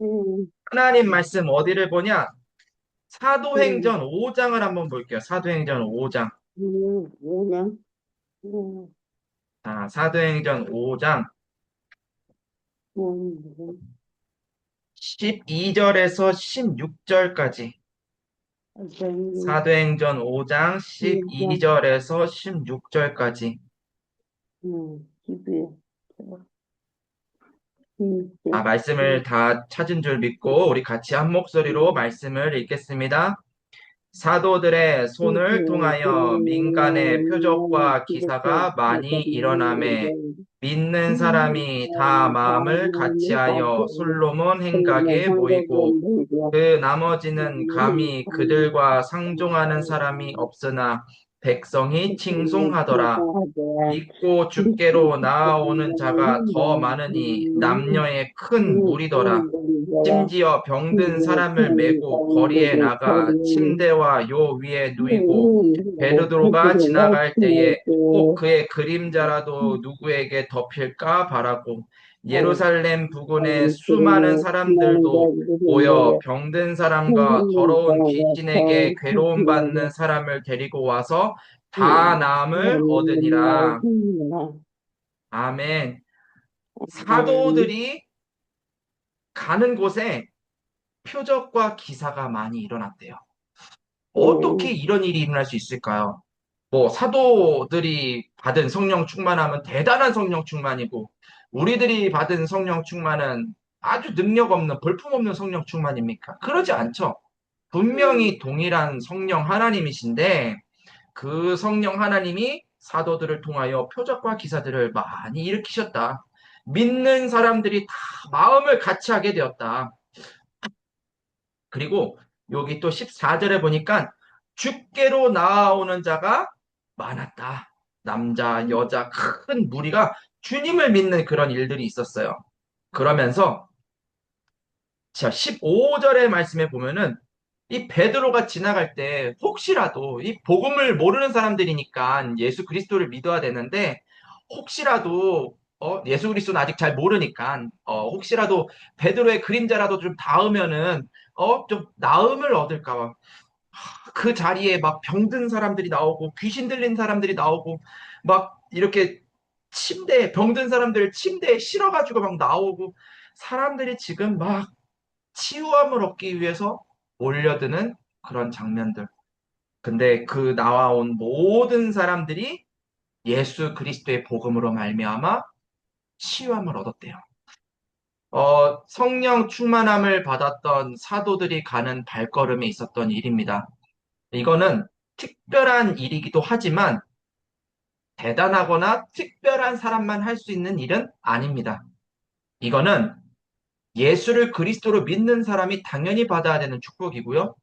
음, 하나님 말씀 어디를 보냐? 음, 사도행전 5장을 한번 볼게요. 사도행전 5장. 5년, 음, 아, 사도행전 5장 5년, 12절에서 16절까지. 어떤, 사도행전 5장 일정, 12절에서 16절까지. 12, 아, 20, 말씀을 다 찾은 줄 믿고 우리 같이 한 목소리로 말씀을 읽겠습니다. 사도들의 손을 통하여 민간의 표적과 기사가 많이 일어나매 믿는 사람이 다 마음을 같이하여 솔로몬 행각에 모이고 그 나머지는 감히 그들과 상종하는 사람이 없으나 백성이 칭송하더라. 믿고 주께로 나아오는 자가 더 많으니 남녀의 큰 무리더라. 심지어 병든 사람을 메고 거리에 나가 침대와 요 위에 누이고 베드로가 지나갈 때에 꼭 그의 그림자라도 누구에게 덮일까 바라고 예루살렘 부근의 수많은 사람들도 모여 병든 사람과 더러운 귀신에게 괴로움 받는 사람을 데리고 와서 다 나음을 얻으니라. 아멘. 사도들이 가는 곳에 표적과 기사가 많이 일어났대요. 어떻게 이런 일이 일어날 수 있을까요? 뭐 사도들이 받은 성령 충만함은 대단한 성령 충만이고 우리들이 받은 성령 충만은 아주 능력 없는 볼품 없는 성령 충만입니까? 그러지 않죠. 분명히 동일한 성령 하나님이신데 그 성령 하나님이 사도들을 통하여 표적과 기사들을 많이 일으키셨다. 믿는 사람들이 다 마음을 같이 하게 되었다. 그리고 여기 또 14절에 보니까 주께로 나아오는 자가 많았다. 남자, 여자, 큰 무리가 주님을 믿는 그런 일들이 있었어요. 그러면서 자, 15절의 말씀에 보면은 이 베드로가 지나갈 때 혹시라도 이 복음을 모르는 사람들이니까 예수 그리스도를 믿어야 되는데 혹시라도 예수 그리스도는 아직 잘 모르니까 혹시라도 베드로의 그림자라도 좀 닿으면은 좀 나음을 얻을까 봐. 그 자리에 막 병든 사람들이 나오고 귀신 들린 사람들이 나오고 막 이렇게 병든 사람들 침대에 실어가지고 막 나오고 사람들이 지금 막 치유함을 얻기 위해서 몰려드는 그런 장면들. 근데 그 나와온 모든 사람들이 예수 그리스도의 복음으로 말미암아 치유함을 얻었대요. 성령 충만함을 받았던 사도들이 가는 발걸음에 있었던 일입니다. 이거는 특별한 일이기도 하지만 대단하거나 특별한 사람만 할 수 있는 일은 아닙니다. 이거는 예수를 그리스도로 믿는 사람이 당연히 받아야 되는 축복이고요.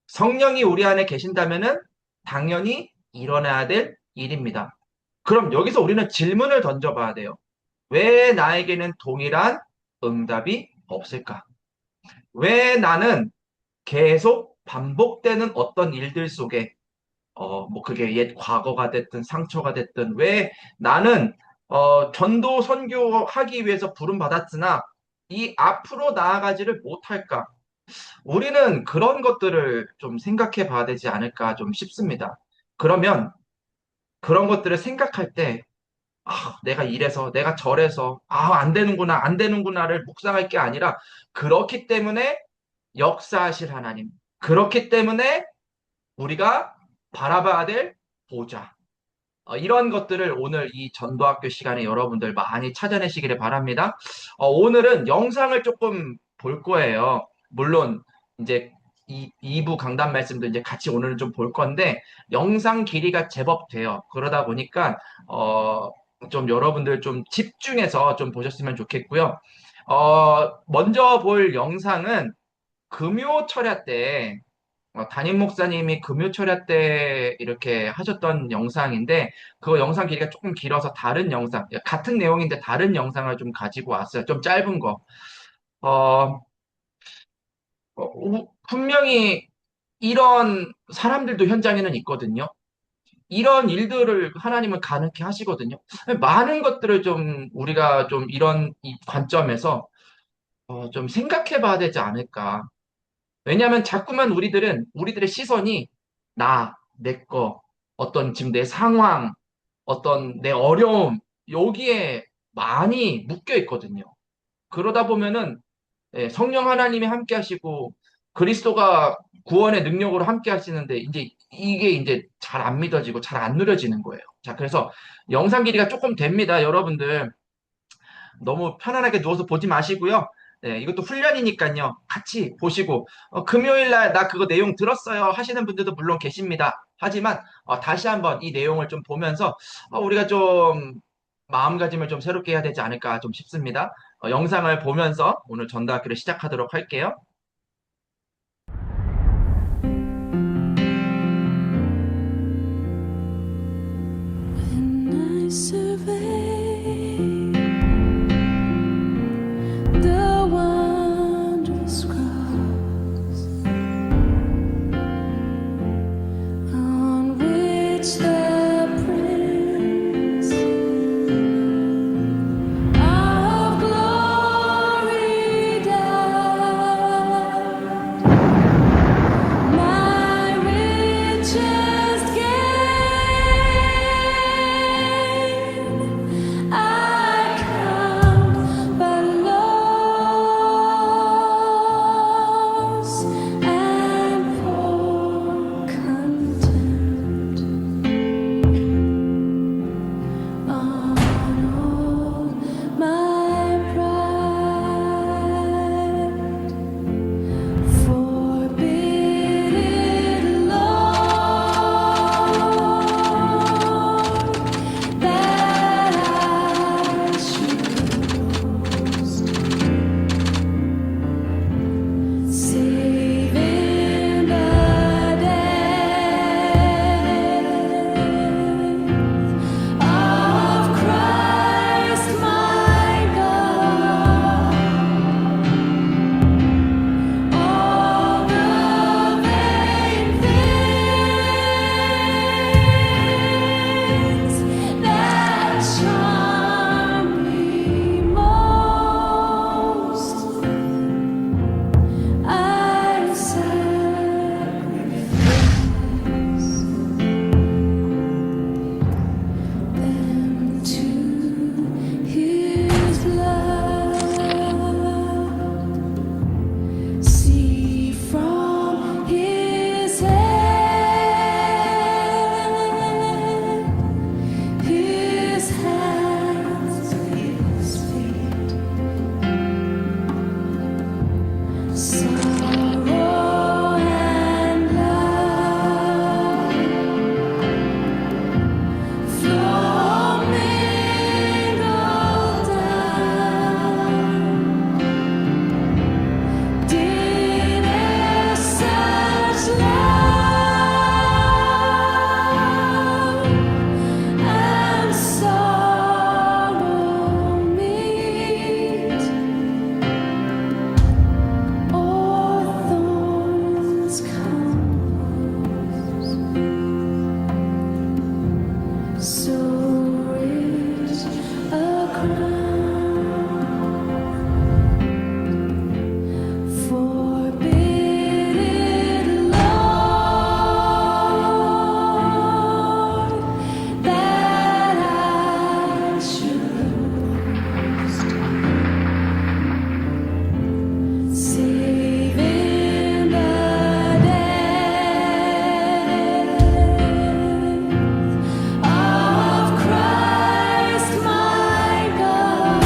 성령이 우리 안에 계신다면은 당연히 일어나야 될 일입니다. 그럼 여기서 우리는 질문을 던져봐야 돼요. 왜 나에게는 동일한 응답이 없을까? 왜 나는 계속 반복되는 어떤 일들 속에 뭐 그게 옛 과거가 됐든 상처가 됐든 왜 나는 전도 선교하기 위해서 부름 받았으나 이 앞으로 나아가지를 못할까? 우리는 그런 것들을 좀 생각해 봐야 되지 않을까 좀 싶습니다. 그러면 그런 것들을 생각할 때 내가 이래서 내가 저래서 안 되는구나 안 되는구나를 묵상할 게 아니라 그렇기 때문에 역사하실 하나님 그렇기 때문에 우리가 바라봐야 될 보좌 이런 것들을 오늘 이 전도학교 시간에 여러분들 많이 찾아내시기를 바랍니다. 오늘은 영상을 조금 볼 거예요. 물론 이제 이 2부 강단 말씀도 이제 같이 오늘은 좀 볼 건데 영상 길이가 제법 돼요. 그러다 보니까 좀 여러분들 좀 집중해서 좀 보셨으면 좋겠고요. 먼저 볼 영상은 금요 철야 때 담임 목사님이 금요철야 때 이렇게 하셨던 영상인데 그 영상 길이가 조금 길어서 다른 영상, 같은 내용인데 다른 영상을 좀 가지고 왔어요. 좀 짧은 거. 어, 분명히 이런 사람들도 현장에는 있거든요. 이런 일들을 하나님은 가능케 하시거든요. 많은 것들을 좀 우리가 좀 이런 이 관점에서 좀 생각해 봐야 되지 않을까. 왜냐하면 자꾸만 우리들의 시선이 내 거, 어떤 지금 내 상황, 어떤 내 어려움, 여기에 많이 묶여 있거든요. 그러다 보면은 성령 하나님이 함께 하시고 그리스도가 구원의 능력으로 함께 하시는데 이제 이게 이제 잘 안 믿어지고 잘 안 누려지는 거예요. 자, 그래서 영상 길이가 조금 됩니다. 여러분들 너무 편안하게 누워서 보지 마시고요. 네, 이것도 훈련이니까요. 같이 보시고 금요일 날 나 그거 내용 들었어요 하시는 분들도 물론 계십니다. 하지만 다시 한번 이 내용을 좀 보면서 우리가 좀 마음가짐을 좀 새롭게 해야 되지 않을까 좀 싶습니다. 영상을 보면서 오늘 전도학기를 시작하도록 할게요. When I survey the wondrous cross on which the Prince of Glory died, my richest gain, I count but loss and pour contempt on all my pride. Forbid it, Lord, that I should boast, save in the death of Christ my God. All the vain things that charm me most, I sacrifice them to His blood. See from His head, His hands, His feet, sorrow and love flow mingled down. Did such love and sorrow meet, or thorns compose, so rich a crown? Forbid it, Lord, that I should boast, save in the death of Christ my God.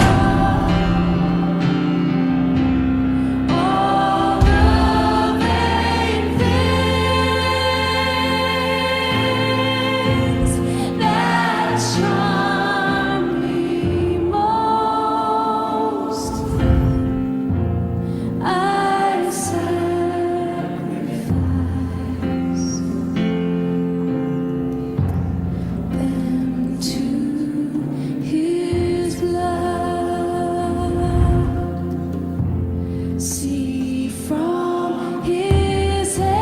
All the vain things that charm me most, I sacrifice them to His blood. See from His head,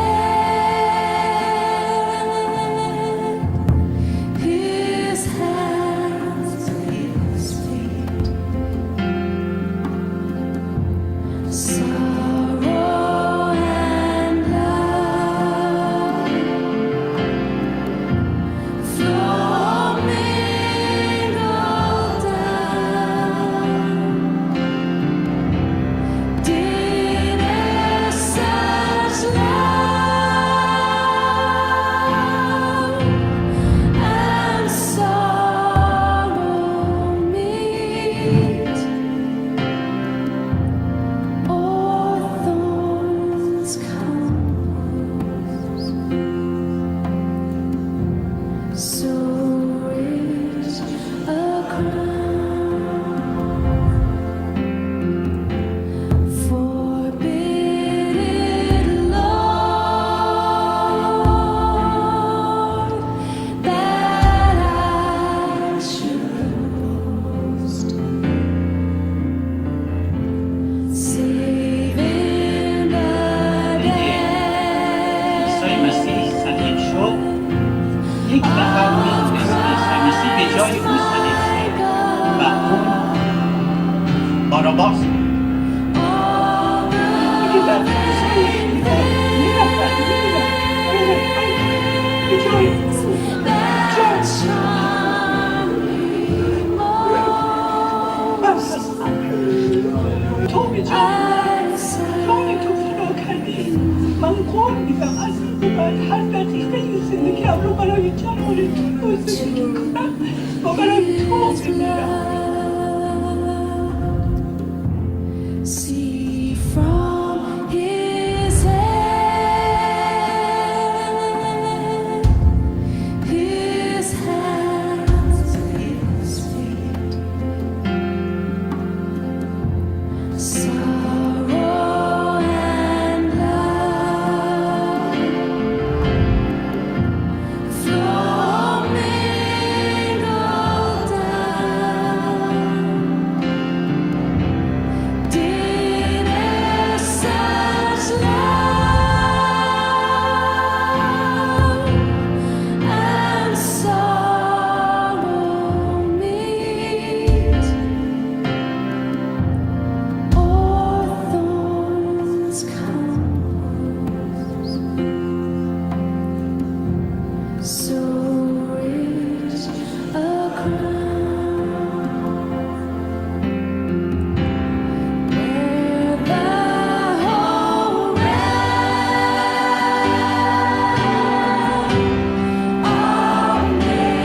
His hands, His feet, that charm me most. 도움이 좀 도움이 좀 부족하니 망고니까 아스만 한가지 생기는 게 아무거나 참으리 무슨 거라 뭐가라 도움이야. See from his hand, his hands, his feet, sorrow and love flow mingled down. Dinner such love and sorrow meet, or thorns compose, so rich a crown. Where the whole realm of nature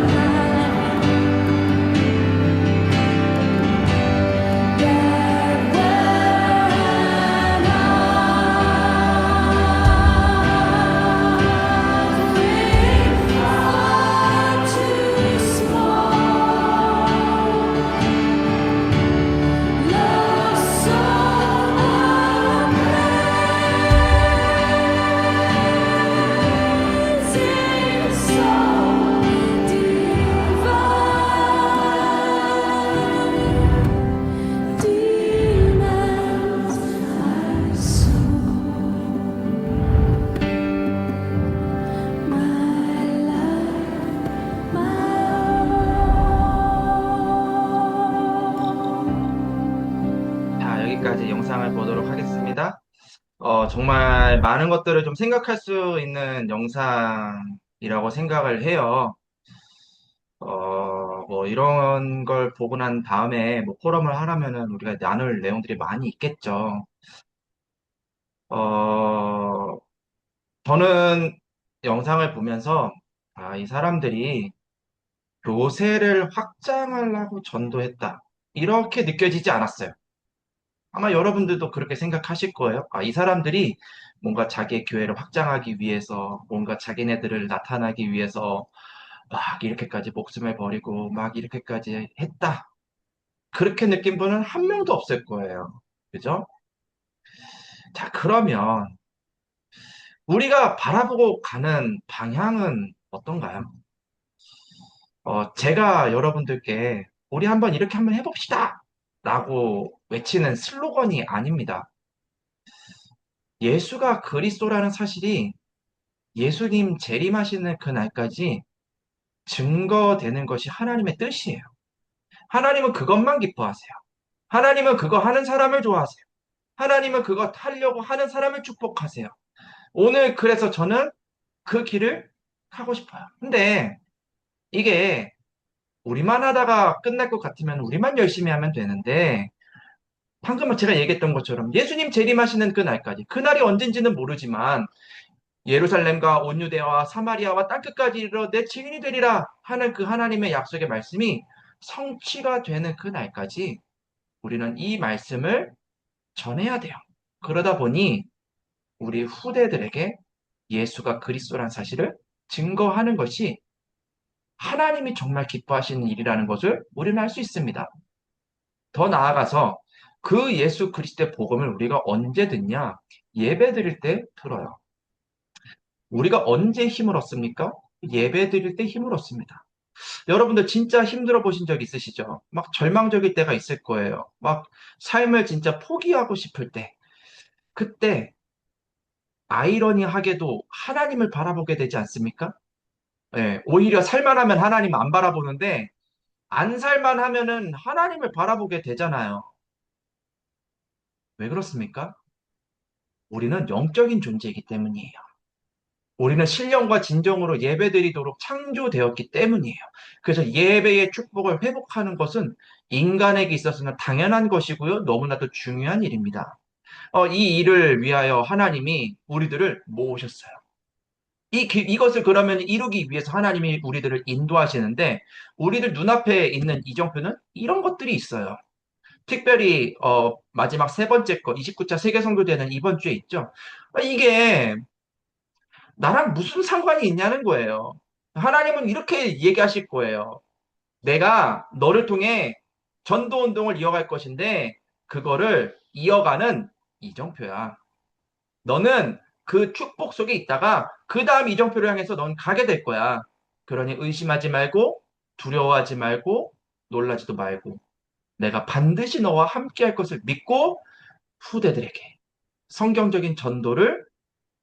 lies, that were an offering far too small. Love so amazing, so divine, demands my soul, my life, my all. 자, 여기까지 영상을 보도록 하겠습니다. 정말 많은 것들을 좀 생각할 수 있는 영상이라고 생각을 해요. 뭐 이런 걸 보고 난 다음에 뭐 포럼을 하려면은 우리가 나눌 내용들이 많이 있겠죠. 저는 영상을 보면서 이 사람들이 교세를 확장하려고 전도했다. 이렇게 느껴지지 않았어요. 아마 여러분들도 그렇게 생각하실 거예요. 이 사람들이 뭔가 자기의 교회를 확장하기 위해서, 뭔가 자기네들을 나타나기 위해서 막 이렇게까지 목숨을 버리고 막 이렇게까지 했다. 그렇게 느낀 분은 한 명도 없을 거예요. 그죠? 자, 그러면 우리가 바라보고 가는 방향은 어떤가요? 제가 여러분들께 우리 한번 이렇게 한번 해봅시다. 라고 외치는 슬로건이 아닙니다. 예수가 그리스도라는 사실이 예수님 재림하시는 그날까지 증거되는 것이 하나님의 뜻이에요. 하나님은 그것만 기뻐하세요. 하나님은 그거 하는 사람을 좋아하세요. 하나님은 그거 하려고 하는 사람을 축복하세요. 오늘 그래서 저는 그 길을 가고 싶어요. 근데 이게 우리만 하다가 끝날 것 같으면 우리만 열심히 하면 되는데 방금 제가 얘기했던 것처럼 예수님 재림하시는 그날까지 그날이 언젠지는 모르지만 예루살렘과 온 유대와 사마리아와 땅끝까지 이르러 내 증인이 되리라 하는 그 하나님의 약속의 말씀이 성취가 되는 그날까지 우리는 이 말씀을 전해야 돼요. 그러다 보니 우리 후대들에게 예수가 그리스도란 사실을 증거하는 것이 하나님이 정말 기뻐하시는 일이라는 것을 우리는 알 수 있습니다. 더 나아가서 그 예수 그리스도의 복음을 우리가 언제 듣냐? 예배 드릴 때 들어요. 우리가 언제 힘을 얻습니까? 예배 드릴 때 힘을 얻습니다. 여러분들 진짜 힘들어 보신 적 있으시죠? 막 절망적일 때가 있을 거예요. 막 삶을 진짜 포기하고 싶을 때. 그때 아이러니하게도 하나님을 바라보게 되지 않습니까? 예, 오히려 살만하면 하나님 안 바라보는데 안 살만하면은 하나님을 바라보게 되잖아요. 왜 그렇습니까? 우리는 영적인 존재이기 때문이에요. 우리는 신령과 진정으로 예배드리도록 창조되었기 때문이에요. 그래서 예배의 축복을 회복하는 것은 인간에게 있어서는 당연한 것이고요. 너무나도 중요한 일입니다. 이 일을 위하여 하나님이 우리들을 모으셨어요. 이것을 그러면 이루기 위해서 하나님이 우리들을 인도하시는데, 우리들 눈앞에 있는 이정표는 이런 것들이 있어요. 특별히 마지막 세 번째 거 29차 세계선교대는 이번 주에 있죠. 이게 나랑 무슨 상관이 있냐는 거예요. 하나님은 이렇게 얘기하실 거예요. 내가 너를 통해 전도 운동을 이어갈 것인데 그거를 이어가는 이정표야. 너는 그 축복 속에 있다가 그 다음 이정표를 향해서 넌 가게 될 거야. 그러니 의심하지 말고 두려워하지 말고 놀라지도 말고 내가 반드시 너와 함께 할 것을 믿고 후대들에게 성경적인 전도를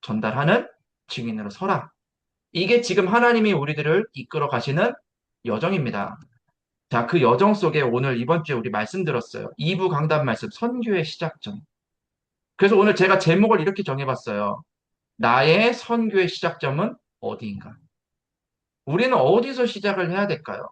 전달하는 증인으로 서라. 이게 지금 하나님이 우리들을 이끌어 가시는 여정입니다. 자, 그 여정 속에 오늘 이번 주에 우리 말씀 들었어요. 2부 강단 말씀, 선교의 시작점. 그래서 오늘 제가 제목을 이렇게 정해봤어요. 나의 선교의 시작점은 어디인가? 우리는 어디서 시작을 해야 될까요?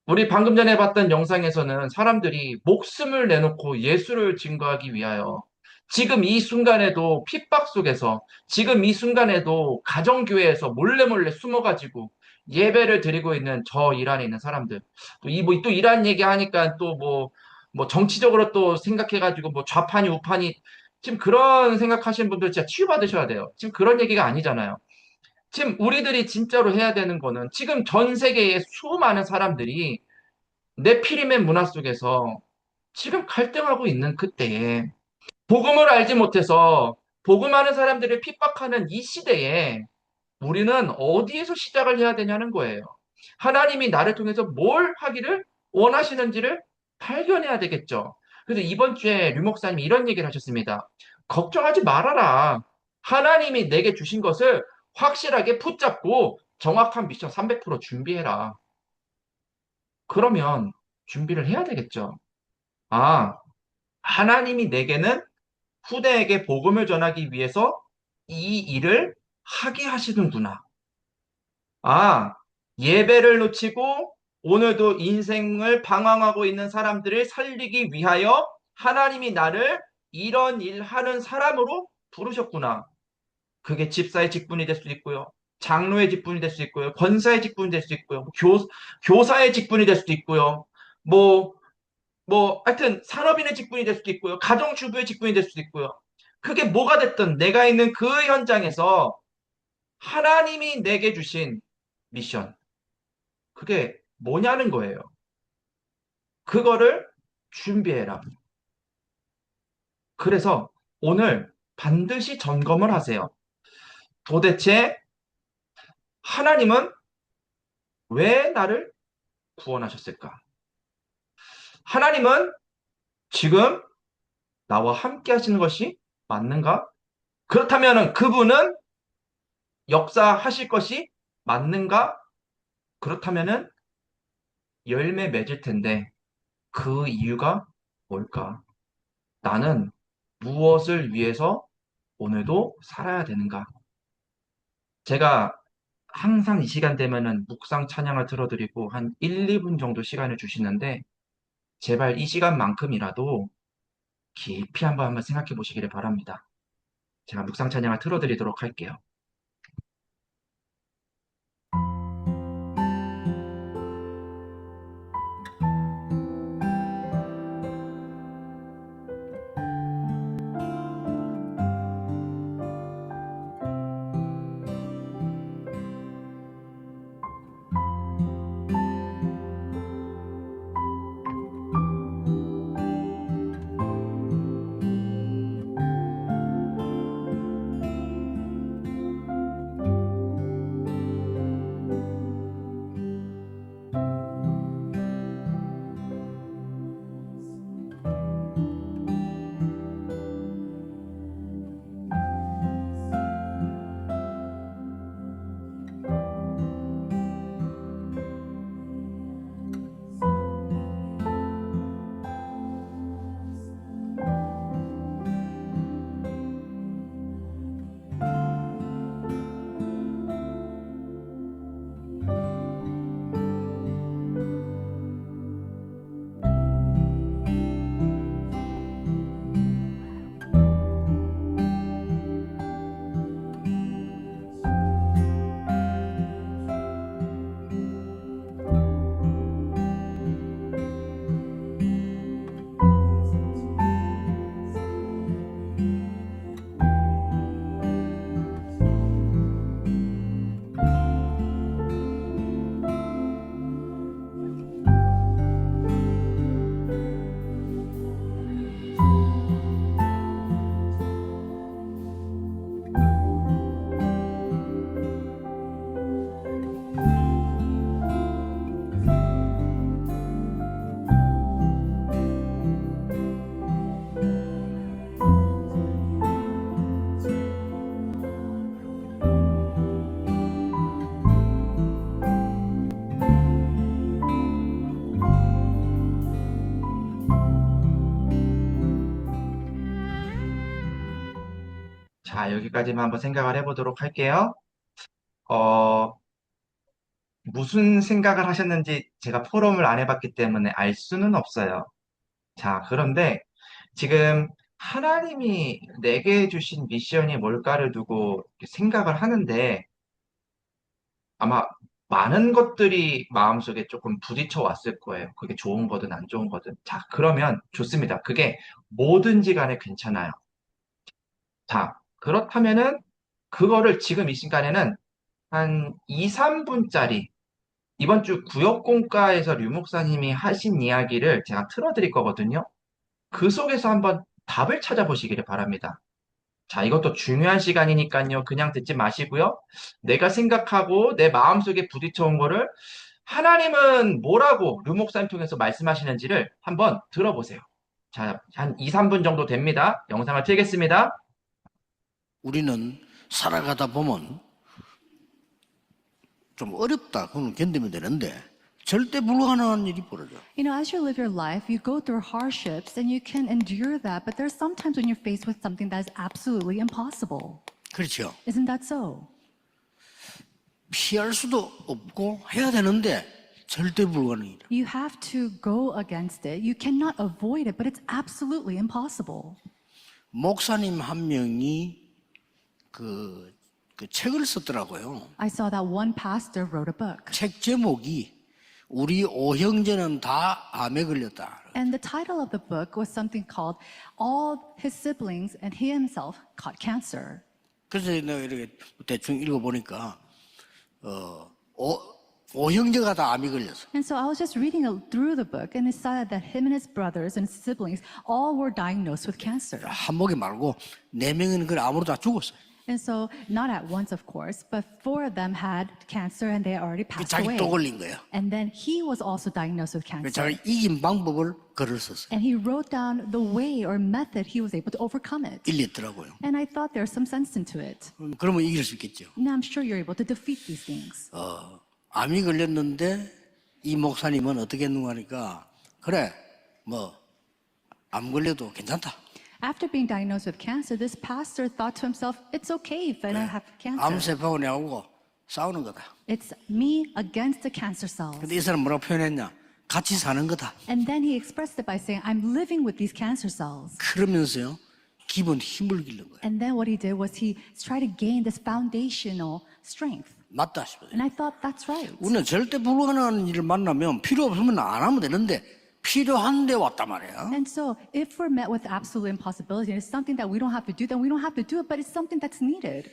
우리 방금 전에 봤던 영상에서는 사람들이 목숨을 내놓고 예수를 증거하기 위하여 지금 이 순간에도 핍박 속에서 지금 이 순간에도 가정교회에서 몰래 몰래 숨어가지고 예배를 드리고 있는 저 이란에 있는 사람들. 또 이란 얘기하니까 또 뭐 정치적으로 또 생각해가지고 뭐 좌판이 우판이 지금 그런 생각하시는 분들 진짜 치유받으셔야 돼요. 지금 그런 얘기가 아니잖아요. 지금 우리들이 진짜로 해야 되는 거는 지금 전 세계의 수많은 사람들이 네피림의 문화 속에서 지금 갈등하고 있는 그때에 복음을 알지 못해서 복음하는 사람들을 핍박하는 이 시대에 우리는 어디에서 시작을 해야 되냐는 거예요. 하나님이 나를 통해서 뭘 하기를 원하시는지를 발견해야 되겠죠. 그래서 이번 주에 류 목사님이 이런 얘기를 하셨습니다. 걱정하지 말아라. 하나님이 내게 주신 것을 확실하게 붙잡고 정확한 미션 300% 준비해라. 그러면 준비를 해야 되겠죠. 아, 하나님이 내게는 후대에게 복음을 전하기 위해서 이 일을 하게 하시는구나. 아, 예배를 놓치고 오늘도 인생을 방황하고 있는 사람들을 살리기 위하여 하나님이 나를 이런 일 하는 사람으로 부르셨구나. 그게 집사의 직분이 될 수도 있고요. 장로의 직분이 될 수 있고요. 권사의 직분이 될 수 있고요. 교사의 직분이 될 수도 있고요. 뭐, 하여튼 산업인의 직분이 될 수도 있고요. 가정주부의 직분이 될 수도 있고요. 그게 뭐가 됐든 내가 있는 그 현장에서 하나님이 내게 주신 미션. 그게 뭐냐는 거예요. 그거를 준비해라. 그래서 오늘 반드시 점검을 하세요. 도대체 하나님은 왜 나를 구원하셨을까? 하나님은 지금 나와 함께 하시는 것이 맞는가? 그렇다면 그분은 역사하실 것이 맞는가? 그렇다면은 열매 맺을 텐데 그 이유가 뭘까? 나는 무엇을 위해서 오늘도 살아야 되는가? 제가 항상 이 시간 되면은 묵상 찬양을 들어드리고 한 1, 2분 정도 시간을 주시는데 제발 이 시간만큼이라도 깊이 한번 생각해 보시기를 바랍니다. 제가 묵상 찬양을 틀어드리도록 할게요. 자, 여기까지만 한번 생각을 해보도록 할게요. 어, 무슨 생각을 하셨는지 제가 포럼을 안 해봤기 때문에 알 수는 없어요. 자, 그런데 지금 하나님이 내게 주신 미션이 뭘까를 두고 이렇게 생각을 하는데 아마 많은 것들이 마음속에 조금 부딪혀 왔을 거예요. 그게 좋은 거든 안 좋은 거든. 자, 그러면 좋습니다. 그게 뭐든지 간에 괜찮아요. 자, 그렇다면은 그거를 지금 이 시간에는 한 2, 3분짜리 이번 주 구역공과에서 류 목사님이 하신 이야기를 제가 틀어드릴 거거든요. 그 속에서 한번 답을 찾아보시기를 바랍니다. 자, 이것도 중요한 시간이니까요. 그냥 듣지 마시고요. 내가 생각하고 내 마음속에 부딪혀온 거를 하나님은 뭐라고 류 목사님 통해서 말씀하시는지를 한번 들어보세요. 자, 한 2, 3분 정도 됩니다. 영상을 틀겠습니다. 우리는 살아가다 보면 좀 어렵다. 그건 견디면 되는데 절대 불가능한 일이 벌어져. You know, as you live your life, you go through hardships and you can endure that, but there's sometimes when you're faced with something that is absolutely impossible. 그렇죠. Isn't that so? 피할 수도 없고 해야 되는데 절대 불가능이다. You have to go against it. You cannot avoid it, but it's absolutely impossible. 목사님 한 명이 그 책을 썼더라고요. I saw that one pastor wrote a book, 책 제목이 우리 오형제는 다 암에 걸렸다. and the title of the book was something called All His Siblings and He Himself Caught Cancer. 그래서 내가 이렇게 대충 읽어보니까 오형제가 다 암이 걸렸어. And so I was just reading through the book, and it said that him and his brothers and siblings all were diagnosed with cancer. 한 목이 말고 네 명은 그 암으로 다 죽었어요. And so, not at once, of course, but four of them had cancer and they already 그 passed 자기 away. 또 걸린 거야. And then he was also diagnosed with 그 cancer. 자기 이긴 방법을 글을 썼어요. And he wrote down the way or method he was able to overcome it. 일리 있더라고요. And I thought there's some sense into it. 그러면 이길 수 있겠죠. Now I'm sure you're able to defeat these things. 암이 걸렸는데 이 목사님은 어떻게 했는가 하니까 그래 뭐 암 걸려도 괜찮다. After being diagnosed with cancer, this pastor thought to himself, it's okay if I have cancer. 암세포하고 내하고 싸우는 거다. It's me against the cancer cells. 근데 이 사람 뭐라고 표현했냐? 같이 사는 거다. And then he expressed it by saying, I'm living with these cancer cells. 그러면서요 기본 힘을 기른 거예요. And then what he did was he tried to gain this foundational strength. 맞다 싶어요. And I thought, that's right. 우리는 절대 불가능한 일을 만나면 필요 없으면 안 하면 되는데 필요한데 왔단 말이야. And so if we're met with absolute impossibility, and it's something that we don't have to do, then we don't have to do it, but it's something that's needed.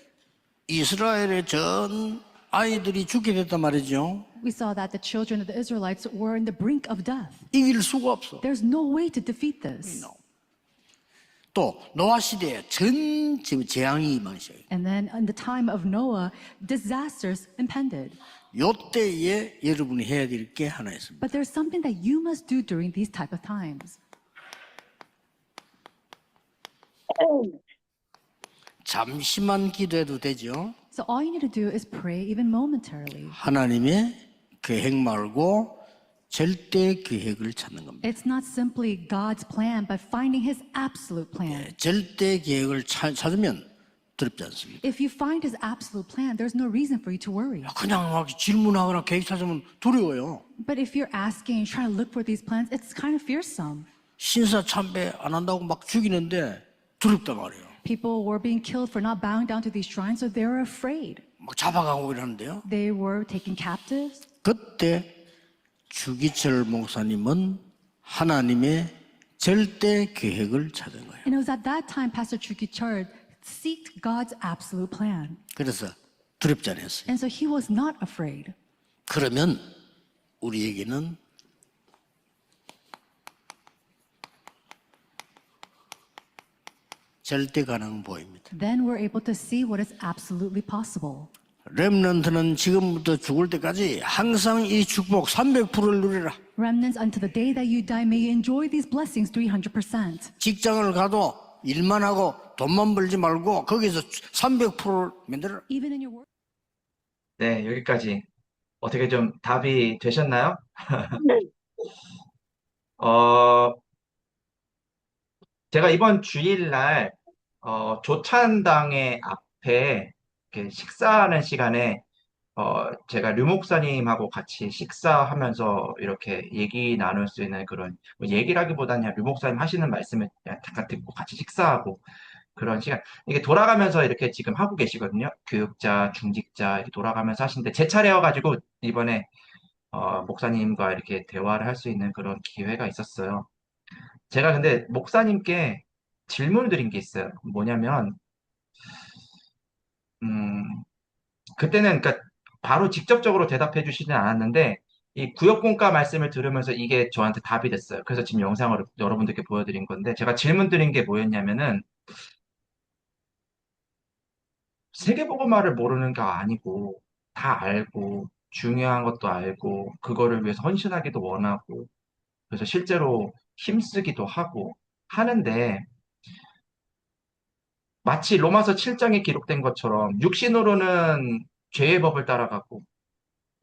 이스라엘의 전 아이들이 죽게 됐단 말이죠. We saw that the children of the Israelites were in the brink of death. 이길 수가 없어. There's no way to defeat this. 또 노아 시대에 전 재앙이 임하기 시작해요. And then in the time of Noah, disasters impended. 요때에 여러분이 해야 될 게 하나 있습니다. But there's something that you must do during these type of times. 잠시만 기도해도 되죠. So all you need to do is pray even momentarily. 하나님의 계획 말고 절대 계획을 찾는 겁니다. It's not simply God's plan, but finding His absolute plan. 절대 계획을 찾으면 두렵지 않습니다. If you find His absolute plan, there's no reason for you to worry. 그냥 막 질문하거나 계획 찾으면 두려워요. But if you're asking and trying to look for these plans, it's kind of fearsome. 신사 참배 안 한다고 막 죽이는데 두렵단 말이에요. People were being killed for not bowing down to these shrines, so they were afraid. 막 잡아가고 이러는데요. They were taken captives. 그때 주기철 목사님은 하나님의 절대 계획을 찾은 거예요. And it was at that time Pastor Chuki Churd seeked God's absolute plan. 그래서 두렵지 않았어요. And so he was not afraid. 그러면 우리에게는 절대 가능은 보입니다. Then we're able to see what is absolutely possible. 렘넌트는 지금부터 죽을 때까지 항상 이 축복 300%를 누리라. Remnants, until the day that you die, may you enjoy these blessings 300%. 직장을 가도 일만 하고 돈만 벌지 말고 거기서 300%를 만들어라. Even in your work. 네, 여기까지. 어떻게 좀 답이 되셨나요? 제가 이번 주일날 조찬당의 앞에 이렇게 식사하는 시간에 제가 류 목사님하고 같이 식사하면서 이렇게 얘기 나눌 수 있는 그런, 뭐 얘기라기보다는 그냥 류 목사님 하시는 말씀을 그냥 잠깐 듣고 같이 식사하고 그런 시간. 이게 돌아가면서 이렇게 지금 하고 계시거든요. 교육자, 중직자 이렇게 돌아가면서 하시는데 제 차례여가지고 이번에 목사님과 이렇게 대화를 할 수 있는 그런 기회가 있었어요. 제가 근데 목사님께 질문을 드린 게 있어요. 뭐냐면, 음, 그때는 그러니까 바로 직접적으로 대답해 주시진 않았는데 이 구역공과 말씀을 들으면서 이게 저한테 답이 됐어요. 그래서 지금 영상을 여러분들께 보여드린 건데 제가 질문 드린 게 뭐였냐면은 세계보고말을 모르는 게 아니고 다 알고 중요한 것도 알고 그거를 위해서 헌신하기도 원하고 그래서 실제로 힘쓰기도 하고 하는데 마치 로마서 7장에 기록된 것처럼 육신으로는 죄의 법을 따라가고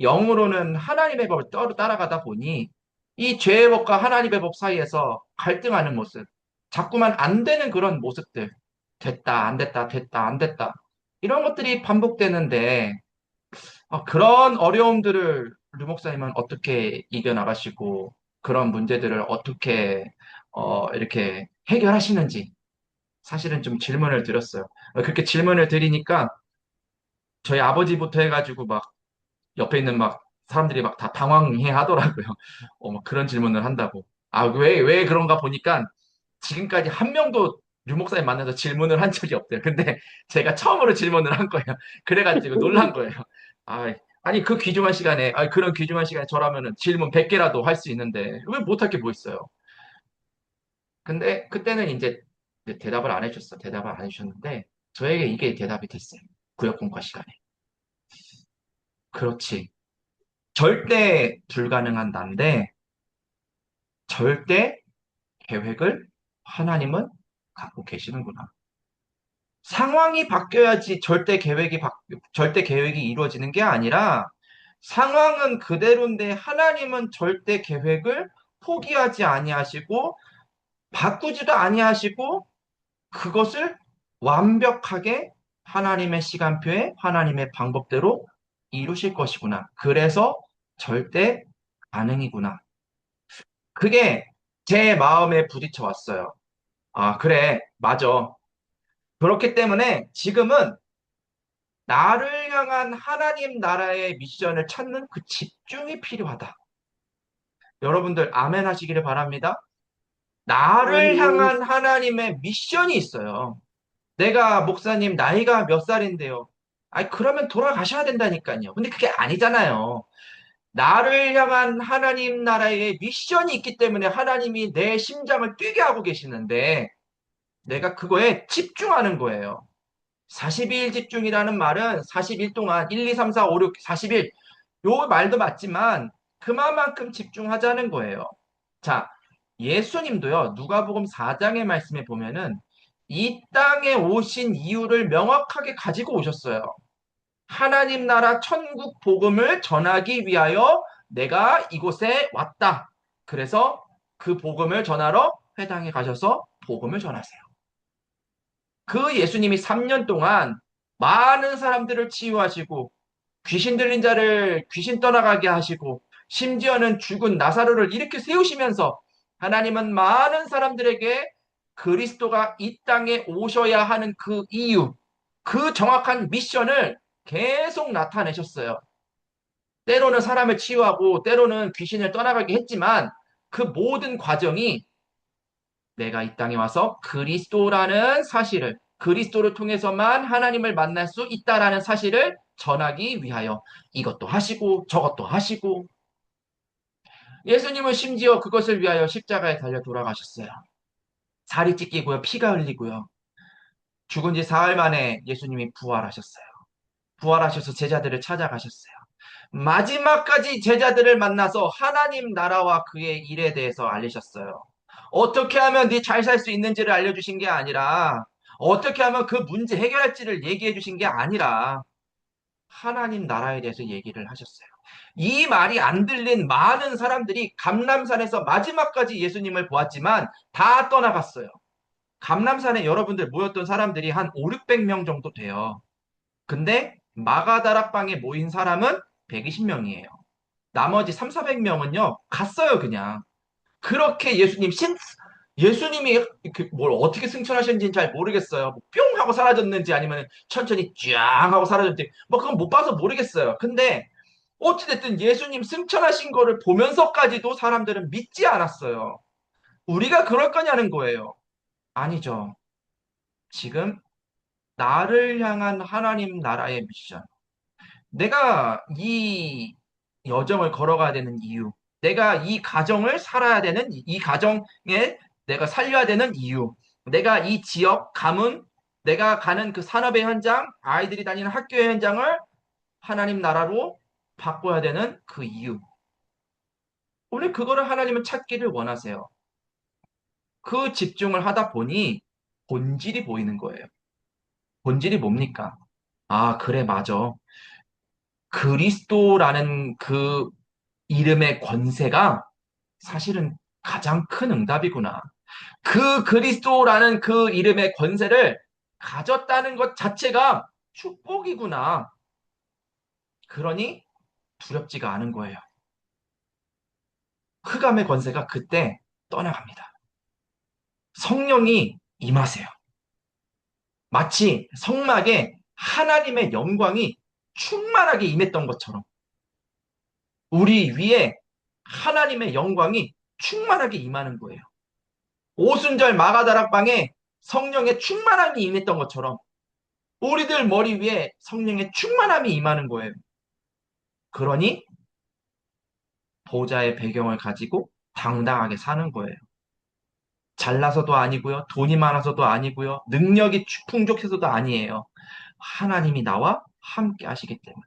영으로는 하나님의 법을 따라가다 보니 이 죄의 법과 하나님의 법 사이에서 갈등하는 모습, 자꾸만 안 되는 그런 모습들, 됐다, 안 됐다, 됐다, 안 됐다. 이런 것들이 반복되는데 그런 어려움들을 류 목사님은 어떻게 이겨나가시고 그런 문제들을 어떻게 이렇게 해결하시는지 사실은 좀 질문을 드렸어요. 그렇게 질문을 드리니까 저희 아버지부터 해가지고 막 옆에 있는 막 사람들이 막 다 당황해 하더라고요. 막 그런 질문을 한다고. 왜 그런가 보니까 지금까지 한 명도 류 목사님 만나서 질문을 한 적이 없대요. 근데 제가 처음으로 질문을 한 거예요. 그래가지고 놀란 거예요. 아, 아니, 그 귀중한 시간에, 그런 귀중한 시간에 저라면은 질문 100개라도 할 수 있는데, 왜 못할 게 뭐 있어요? 근데 그때는 이제 대답을 안 해줬어. 대답을 안 해주셨는데, 저에게 이게 대답이 됐어요. 구역공과 시간에. 그렇지. 절대 불가능한 난데 절대 계획을 하나님은 갖고 계시는구나. 상황이 바뀌어야지 절대 계획이 이루어지는 게 아니라 상황은 그대로인데 하나님은 절대 계획을 포기하지 아니하시고 바꾸지도 아니하시고 그것을 완벽하게 하나님의 시간표에 하나님의 방법대로 이루실 것이구나. 그래서 절대 가능이구나. 그게 제 마음에 부딪혀 왔어요. 그래, 맞아. 그렇기 때문에 지금은 나를 향한 하나님 나라의 미션을 찾는 그 집중이 필요하다. 여러분들 아멘 하시기를 바랍니다. 나를 아멘. 향한 하나님의 미션이 있어요. 내가 목사님 나이가 몇 살인데요. 그러면 돌아가셔야 된다니까요. 근데 그게 아니잖아요. 나를 향한 하나님 나라의 미션이 있기 때문에 하나님이 내 심장을 뛰게 하고 계시는데 내가 그거에 집중하는 거예요. 42일 집중이라는 말은 40일 동안 1, 2, 3, 4, 5, 6, 40일 요 말도 맞지만 그만큼 집중하자는 거예요. 자, 예수님도요. 누가복음 4장의 말씀에 보면은 이 땅에 오신 이유를 명확하게 가지고 오셨어요. 하나님 나라 천국 복음을 전하기 위하여 내가 이곳에 왔다. 그래서 그 복음을 전하러 회당에 가셔서 복음을 전하세요. 그 예수님이 3년 동안 많은 사람들을 치유하시고 귀신 들린 자를 귀신 떠나가게 하시고 심지어는 죽은 나사로를 이렇게 세우시면서 하나님은 많은 사람들에게 그리스도가 이 땅에 오셔야 하는 그 이유, 그 정확한 미션을 계속 나타내셨어요. 때로는 사람을 치유하고 때로는 귀신을 떠나가게 했지만 그 모든 과정이 내가 이 땅에 와서 그리스도라는 사실을 그리스도를 통해서만 하나님을 만날 수 있다라는 사실을 전하기 위하여 이것도 하시고 저것도 하시고 예수님은 심지어 그것을 위하여 십자가에 달려 돌아가셨어요. 살이 찢기고요. 피가 흘리고요. 죽은 지 사흘 만에 예수님이 부활하셨어요. 부활하셔서 제자들을 찾아가셨어요. 마지막까지 제자들을 만나서 하나님 나라와 그의 일에 대해서 알리셨어요. 어떻게 하면 네 잘 살 수 있는지를 알려주신 게 아니라 어떻게 하면 그 문제 해결할지를 얘기해 주신 게 아니라 하나님 나라에 대해서 얘기를 하셨어요. 이 말이 안 들린 많은 사람들이 감람산에서 마지막까지 예수님을 보았지만 다 떠나갔어요. 감람산에 여러분들 모였던 사람들이 한 5, 600명 정도 돼요. 근데 마가다락방에 모인 사람은 120명이에요. 나머지 3, 400명은요, 갔어요, 그냥. 그렇게 예수님이 뭘 어떻게 승천하셨는지는 잘 모르겠어요. 뭐 뿅 하고 사라졌는지 아니면 천천히 쫙 하고 사라졌는지, 뭐 그건 못 봐서 모르겠어요. 근데 어찌됐든 예수님 승천하신 거를 보면서까지도 사람들은 믿지 않았어요. 우리가 그럴 거냐는 거예요. 아니죠. 지금 나를 향한 하나님 나라의 미션. 내가 이 여정을 걸어가야 되는 이유. 내가 이 가정을 살아야 되는 이 가정에 내가 살려야 되는 이유. 내가 이 지역, 가문, 내가 가는 그 산업의 현장, 아이들이 다니는 학교의 현장을 하나님 나라로 바꿔야 되는 그 이유. 오늘 그거를 하나님은 찾기를 원하세요. 그 집중을 하다 보니 본질이 보이는 거예요. 본질이 뭡니까? 아, 그래, 맞아. 그리스도라는 그 이름의 권세가 사실은 가장 큰 응답이구나. 그 그리스도라는 그 이름의 권세를 가졌다는 것 자체가 축복이구나. 그러니 두렵지가 않은 거예요. 흑암의 권세가 그때 떠나갑니다. 성령이 임하세요. 마치 성막에 하나님의 영광이 충만하게 임했던 것처럼 우리 위에 하나님의 영광이 충만하게 임하는 거예요. 오순절 마가다락방에 성령의 충만함이 임했던 것처럼 우리들 머리 위에 성령의 충만함이 임하는 거예요. 그러니 보좌의 배경을 가지고 당당하게 사는 거예요. 잘나서도 아니고요. 돈이 많아서도 아니고요. 능력이 풍족해서도 아니에요. 하나님이 나와 함께 하시기 때문에.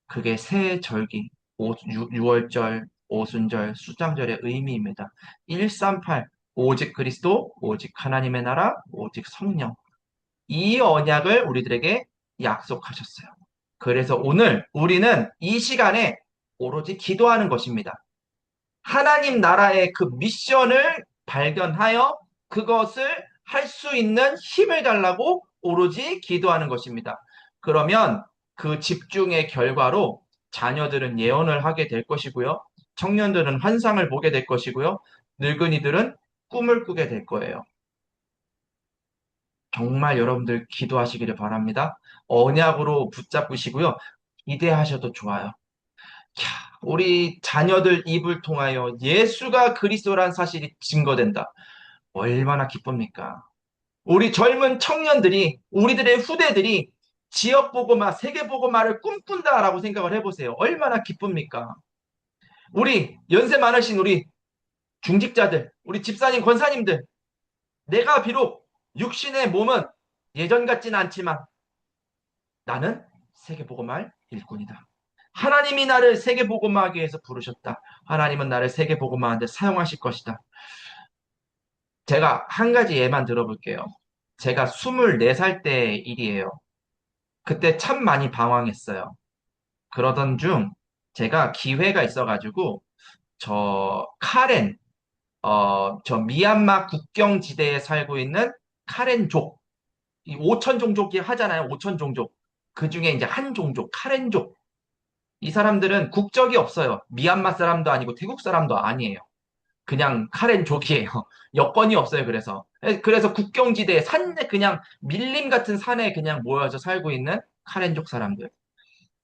그게 새 절기, 6월절, 오순절, 수장절의 의미입니다. 138, 오직 그리스도, 오직 하나님의 나라, 오직 성령. 이 언약을 우리들에게 약속하셨어요. 그래서 오늘 우리는 이 시간에 오로지 기도하는 것입니다. 하나님 나라의 그 미션을 발견하여 그것을 할 수 있는 힘을 달라고 오로지 기도하는 것입니다. 그러면 그 집중의 결과로 자녀들은 예언을 하게 될 것이고요. 청년들은 환상을 보게 될 것이고요. 늙은이들은 꿈을 꾸게 될 거예요. 정말 여러분들 기도하시기를 바랍니다. 언약으로 붙잡으시고요. 기대하셔도 좋아요. 우리 자녀들 입을 통하여 예수가 그리스도란 사실이 증거된다. 얼마나 기쁩니까? 우리 젊은 청년들이, 우리들의 후대들이 지역 보고마, 세계 보고마를 꿈꾼다라고 생각을 해보세요. 얼마나 기쁩니까? 우리 연세 많으신 우리 중직자들, 우리 집사님, 권사님들, 내가 비록 육신의 몸은 예전 같지는 않지만 나는 세계 보고마의 일꾼이다. 하나님이 나를 세계 보고마하기 위해서 부르셨다. 하나님은 나를 세계 보고마하는데 사용하실 것이다. 제가 한 가지 예만 들어볼게요. 제가 24살 때 일이에요. 그때 참 많이 방황했어요. 그러던 중 제가 기회가 있어가지고 저 미얀마 국경지대에 살고 있는 카렌족, 이 5천 종족이 하잖아요. 5천 종족. 그 중에 이제 한 종족, 카렌족. 이 사람들은 국적이 없어요. 미얀마 사람도 아니고 태국 사람도 아니에요. 그냥 카렌족이에요. 여권이 없어요. 그래서 국경지대에 산에 그냥 밀림 같은 산에 그냥 모여서 살고 있는 카렌족 사람들.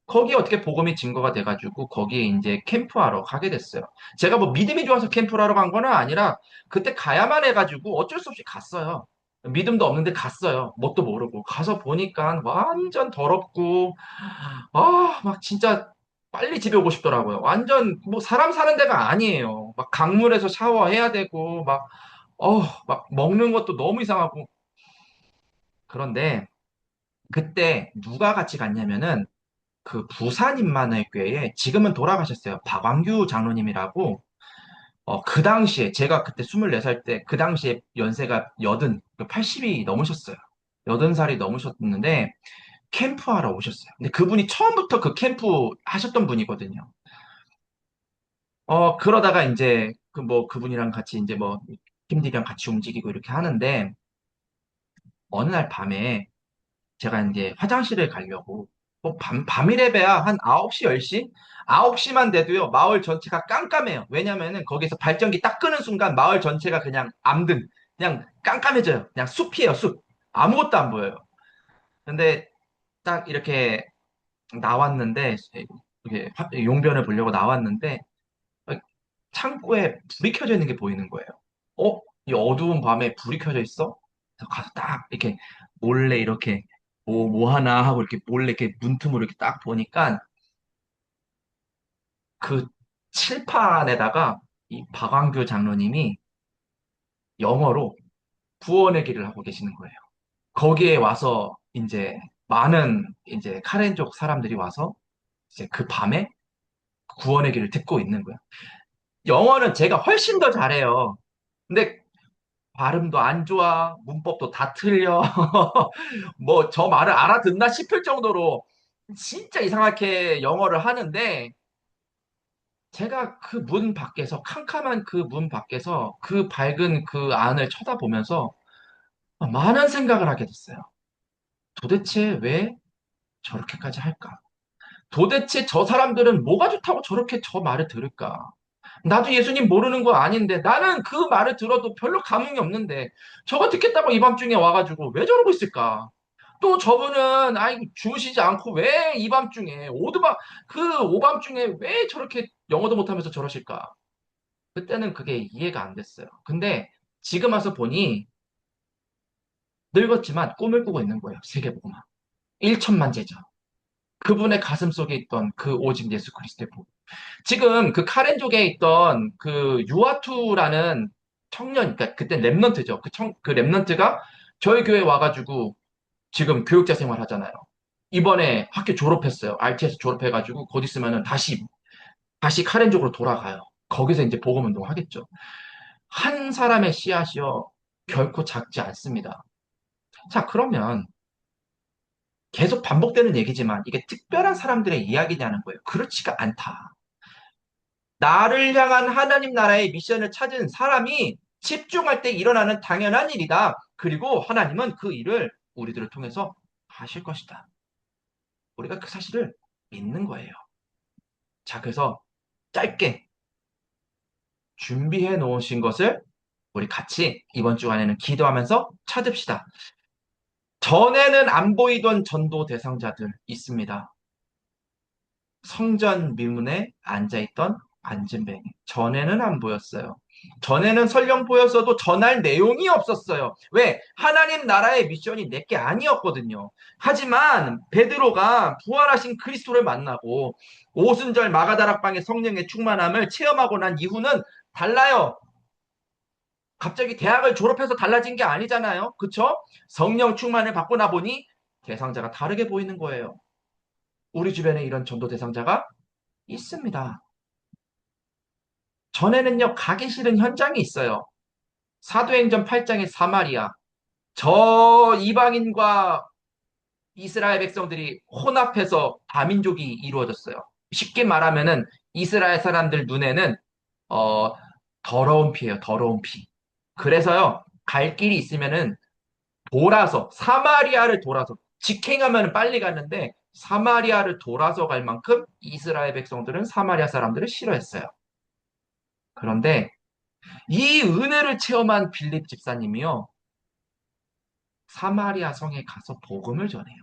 거기에 어떻게 복음이 증거가 돼가지고 거기에 이제 캠프하러 가게 됐어요. 제가 뭐 믿음이 좋아서 캠프를 하러 간 건 아니라 그때 가야만 해가지고 어쩔 수 없이 갔어요. 믿음도 없는데 갔어요. 뭣도 모르고. 가서 보니까 완전 더럽고, 막 진짜 빨리 집에 오고 싶더라고요. 완전 뭐 사람 사는 데가 아니에요. 막 강물에서 샤워해야 되고, 막 먹는 것도 너무 이상하고. 그런데 그때 누가 같이 갔냐면은 그 부산 임마누엘교회에 지금은 돌아가셨어요. 박광규 장로님이라고. 그 당시에 제가 그때 24살 때 그 당시에 연세가 80이 넘으셨어요. 80살이 넘으셨는데 캠프하러 오셨어요. 근데 그분이 처음부터 그 캠프 하셨던 분이거든요. 그러다가 이제 그분이랑 같이 이제 뭐 팀들이랑 같이 움직이고 이렇게 하는데 어느 날 밤에 제가 이제 화장실을 가려고 뭐 밤이래봐야 한 9시, 10시? 9시만 돼도요 마을 전체가 깜깜해요. 왜냐면은 거기서 발전기 딱 끄는 순간 마을 전체가 그냥 암등, 그냥 깜깜해져요. 그냥 숲이에요, 숲. 아무것도 안 보여요. 근데 딱 이렇게 나왔는데 이렇게 용변을 보려고 나왔는데 창고에 불이 켜져 있는 게 보이는 거예요. 이 어두운 밤에 불이 켜져 있어? 그래서 가서 딱 이렇게 몰래 이렇게 뭐 하나 하고 이렇게 몰래 이렇게 문틈으로 이렇게 딱 보니까 그 칠판에다가 이 박완규 장로님이 영어로 구원의 길을 하고 계시는 거예요. 거기에 와서 이제 많은 이제 카렌족 사람들이 와서 이제 그 밤에 구원의 길을 듣고 있는 거예요. 영어는 제가 훨씬 더 잘해요. 근데 발음도 안 좋아, 문법도 다 틀려. 뭐 저 말을 알아듣나 싶을 정도로 진짜 이상하게 영어를 하는데 제가 그 문 밖에서 캄캄한 그 문 밖에서 그 밝은 그 안을 쳐다보면서 많은 생각을 하게 됐어요. 도대체 왜 저렇게까지 할까? 도대체 저 사람들은 뭐가 좋다고 저렇게 저 말을 들을까? 나도 예수님 모르는 거 아닌데 나는 그 말을 들어도 별로 감흥이 없는데 저거 듣겠다고 이 밤중에 와가지고 왜 저러고 있을까? 또 저분은 아이 주무시지 않고 왜 이 밤중에 그 오밤중에 왜 저렇게 영어도 못하면서 저러실까? 그때는 그게 이해가 안 됐어요. 근데 지금 와서 보니 늙었지만 꿈을 꾸고 있는 거예요. 세계복음화. 일천만제자. 그분의 가슴 속에 있던 그 오직 예수 그리스도의 복음. 지금 그 카렌족에 있던 그 유아투라는 청년, 그러니까 그때 랩넌트죠. 그 랩넌트가 저희 교회 와가지고 지금 교육자 생활 하잖아요. 이번에 학교 졸업했어요. RTS 졸업해가지고 곧 있으면은 다시 카렌족으로 돌아가요. 거기서 이제 복음 운동 하겠죠. 한 사람의 씨앗이요. 결코 작지 않습니다. 자, 그러면 계속 반복되는 얘기지만 이게 특별한 사람들의 이야기냐는 거예요. 그렇지가 않다. 나를 향한 하나님 나라의 미션을 찾은 사람이 집중할 때 일어나는 당연한 일이다. 그리고 하나님은 그 일을 우리들을 통해서 하실 것이다. 우리가 그 사실을 믿는 거예요. 자, 그래서 짧게 준비해 놓으신 것을 우리 같이 이번 주간에는 기도하면서 찾읍시다. 전에는 안 보이던 전도 대상자들 있습니다. 성전 미문에 앉아있던 안진뱅이. 전에는 안 보였어요. 전에는 설령 보였어도 전할 내용이 없었어요. 왜? 하나님 나라의 미션이 내게 아니었거든요. 하지만 베드로가 부활하신 그리스도를 만나고 오순절 마가다락방의 성령의 충만함을 체험하고 난 이후는 달라요. 갑자기 대학을 졸업해서 달라진 게 아니잖아요. 그쵸? 성령 충만을 받고 나 보니 대상자가 다르게 보이는 거예요. 우리 주변에 이런 전도 대상자가 있습니다. 전에는요, 가기 싫은 현장이 있어요. 사도행전 8장의 사마리아. 저 이방인과 이스라엘 백성들이 혼합해서 다민족이 이루어졌어요. 쉽게 말하면은 이스라엘 사람들 눈에는 어, 더러운 피예요. 더러운 피. 그래서요, 갈 길이 있으면은 사마리아를 돌아서 직행하면 빨리 갔는데 사마리아를 돌아서 갈 만큼 이스라엘 백성들은 사마리아 사람들을 싫어했어요. 그런데 이 은혜를 체험한 빌립 집사님이요. 사마리아 성에 가서 복음을 전해요.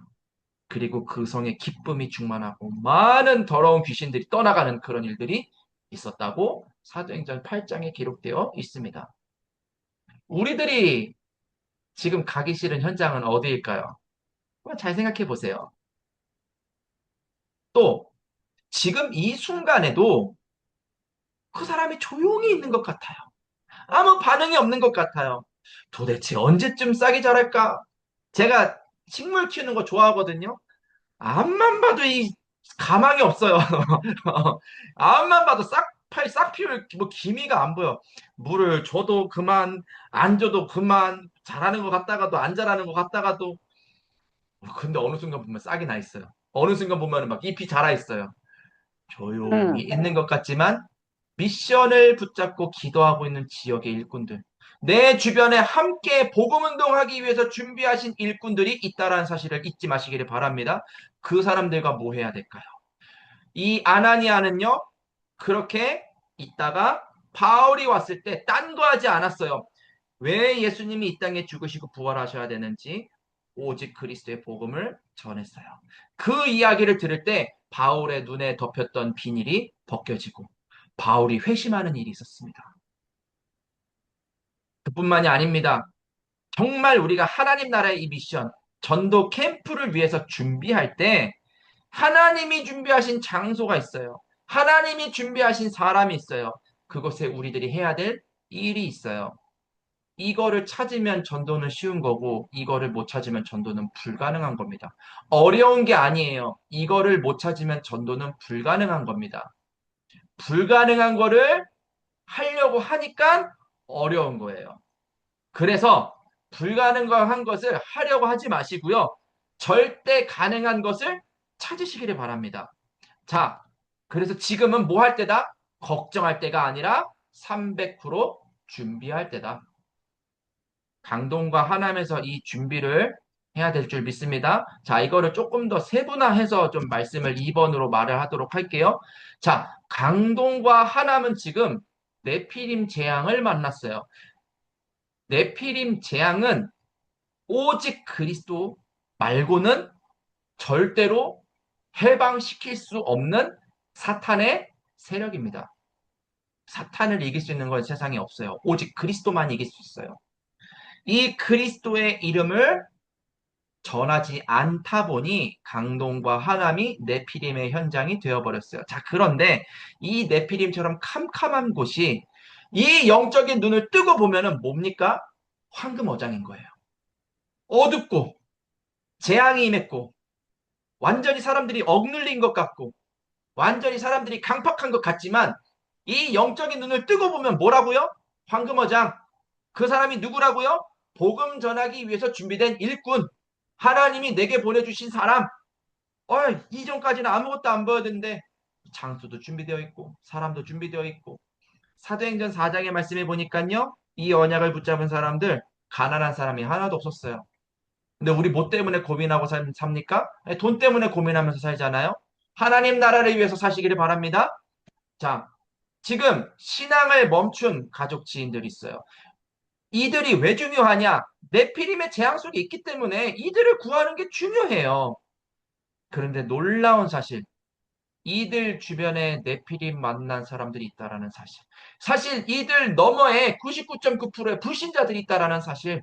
그리고 그 성에 기쁨이 충만하고 많은 더러운 귀신들이 떠나가는 그런 일들이 있었다고 사도행전 8장에 기록되어 있습니다. 우리들이 지금 가기 싫은 현장은 어디일까요? 잘 생각해 보세요. 또 지금 이 순간에도 그 사람이 조용히 있는 것 같아요. 아무 반응이 없는 것 같아요. 도대체 언제쯤 싹이 자랄까? 제가 식물 키우는 거 좋아하거든요. 앞만 봐도 이 가망이 없어요. 앞만 봐도 싹 피울 뭐 기미가 안 보여. 물을 줘도 그만, 안 줘도 그만, 잘하는 것 같다가도 안 잘하는 것 같다가도. 근데 어느 순간 보면 싹이 나 있어요. 어느 순간 보면 막 잎이 자라 있어요. 조용히 있는 것 같지만 미션을 붙잡고 기도하고 있는 지역의 일꾼들. 내 주변에 함께 복음 운동하기 위해서 준비하신 일꾼들이 있다라는 사실을 잊지 마시기를 바랍니다. 그 사람들과 뭐 해야 될까요? 이 아나니아는요, 그렇게 있다가 바울이 왔을 때 딴 거 하지 않았어요. 왜 예수님이 이 땅에 죽으시고 부활하셔야 되는지 오직 그리스도의 복음을 전했어요. 그 이야기를 들을 때 바울의 눈에 덮였던 비닐이 벗겨지고 바울이 회심하는 일이 있었습니다. 그뿐만이 아닙니다. 정말 우리가 하나님 나라의 이 미션, 전도 캠프를 위해서 준비할 때 하나님이 준비하신 장소가 있어요. 하나님이 준비하신 사람이 있어요. 그곳에 우리들이 해야 될 일이 있어요. 이거를 찾으면 전도는 쉬운 거고 이거를 못 찾으면 전도는 불가능한 겁니다. 어려운 게 아니에요. 이거를 못 찾으면 전도는 불가능한 겁니다. 불가능한 거를 하려고 하니까 어려운 거예요. 그래서 불가능한 것을 하려고 하지 마시고요. 절대 가능한 것을 찾으시기를 바랍니다. 자, 그래서 지금은 뭐 할 때다? 걱정할 때가 아니라 300% 준비할 때다. 강동과 하남에서 이 준비를 해야 될 줄 믿습니다. 자, 이거를 조금 더 세분화해서 좀 말씀을 2번으로 말을 하도록 할게요. 자, 강동과 하남은 지금 네피림 재앙을 만났어요. 네피림 재앙은 오직 그리스도 말고는 절대로 해방시킬 수 없는 사탄의 세력입니다. 사탄을 이길 수 있는 건 세상에 없어요. 오직 그리스도만 이길 수 있어요. 이 그리스도의 이름을 전하지 않다 보니 강동과 하남이 네피림의 현장이 되어버렸어요. 자, 그런데 이 네피림처럼 캄캄한 곳이 이 영적인 눈을 뜨고 보면은 뭡니까? 황금어장인 거예요. 어둡고 재앙이 임했고 완전히 사람들이 억눌린 것 같고 완전히 사람들이 강팍한 것 같지만 이 영적인 눈을 뜨고 보면 뭐라고요? 황금어장. 그 사람이 누구라고요? 복음 전하기 위해서 준비된 일꾼. 하나님이 내게 보내주신 사람. 이전까지는 아무것도 안 보였는데 장소도 준비되어 있고 사람도 준비되어 있고 사도행전 4장의 말씀에 보니까요. 이 언약을 붙잡은 사람들 가난한 사람이 하나도 없었어요. 근데 우리 뭐 때문에 고민하고 삽니까? 돈 때문에 고민하면서 살잖아요. 하나님 나라를 위해서 사시기를 바랍니다. 자, 지금 신앙을 멈춘 가족 지인들이 있어요. 이들이 왜 중요하냐? 네피림의 재앙 속에 있기 때문에 이들을 구하는 게 중요해요. 그런데 놀라운 사실, 이들 주변에 네피림 만난 사람들이 있다라는 사실. 사실 이들 너머에 99.9%의 불신자들이 있다라는 사실.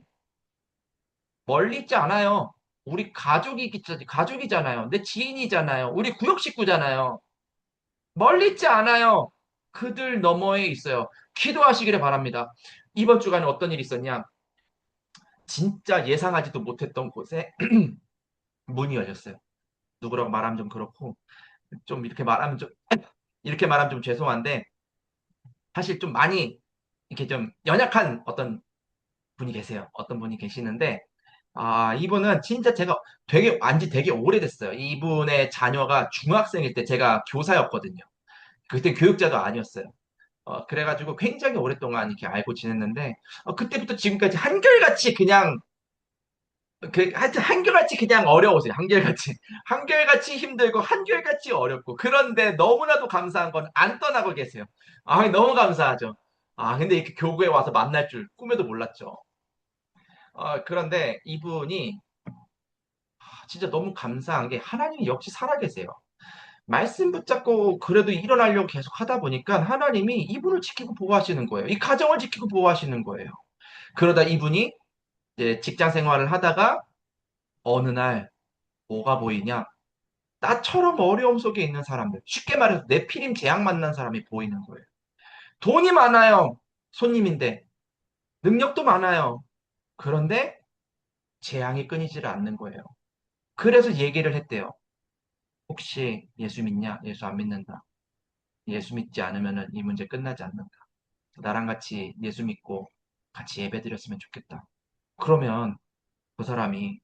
멀리 있지 않아요. 우리 가족이잖아요. 내 지인이잖아요. 우리 구역 식구잖아요. 멀리 있지 않아요. 그들 너머에 있어요. 기도하시기를 바랍니다. 이번 주간에 어떤 일이 있었냐? 진짜 예상하지도 못했던 곳에 문이 열렸어요. 누구라고 말하면 좀 그렇고, 좀 이렇게 말하면 좀, 이렇게 말하면 좀 죄송한데, 사실 좀 많이, 이렇게 좀 연약한 어떤 분이 계세요. 어떤 분이 계시는데, 이분은 진짜 제가 안지 되게 오래됐어요. 이분의 자녀가 중학생일 때 제가 교사였거든요. 그때 교육자도 아니었어요. 그래가지고 굉장히 오랫동안 이렇게 알고 지냈는데, 그때부터 지금까지 한결같이 그냥, 하여튼 한결같이 그냥 어려우세요. 한결같이. 한결같이 힘들고, 한결같이 어렵고. 그런데 너무나도 감사한 건 안 떠나고 계세요. 너무 감사하죠. 근데 이렇게 교구에 와서 만날 줄 꿈에도 몰랐죠. 그런데 이분이 진짜 너무 감사한 게 하나님이 역시 살아계세요. 말씀 붙잡고 그래도 일어나려고 계속 하다 보니까 하나님이 이분을 지키고 보호하시는 거예요. 이 가정을 지키고 보호하시는 거예요. 그러다 이분이 이제 직장 생활을 하다가 어느 날 뭐가 보이냐? 나처럼 어려움 속에 있는 사람들, 쉽게 말해서 네피림 재앙 만난 사람이 보이는 거예요. 돈이 많아요. 손님인데. 능력도 많아요. 그런데 재앙이 끊이지를 않는 거예요. 그래서 얘기를 했대요. 혹시 예수 믿냐? 예수 안 믿는다. 예수 믿지 않으면 이 문제 끝나지 않는다. 나랑 같이 예수 믿고 같이 예배 드렸으면 좋겠다. 그러면 그 사람이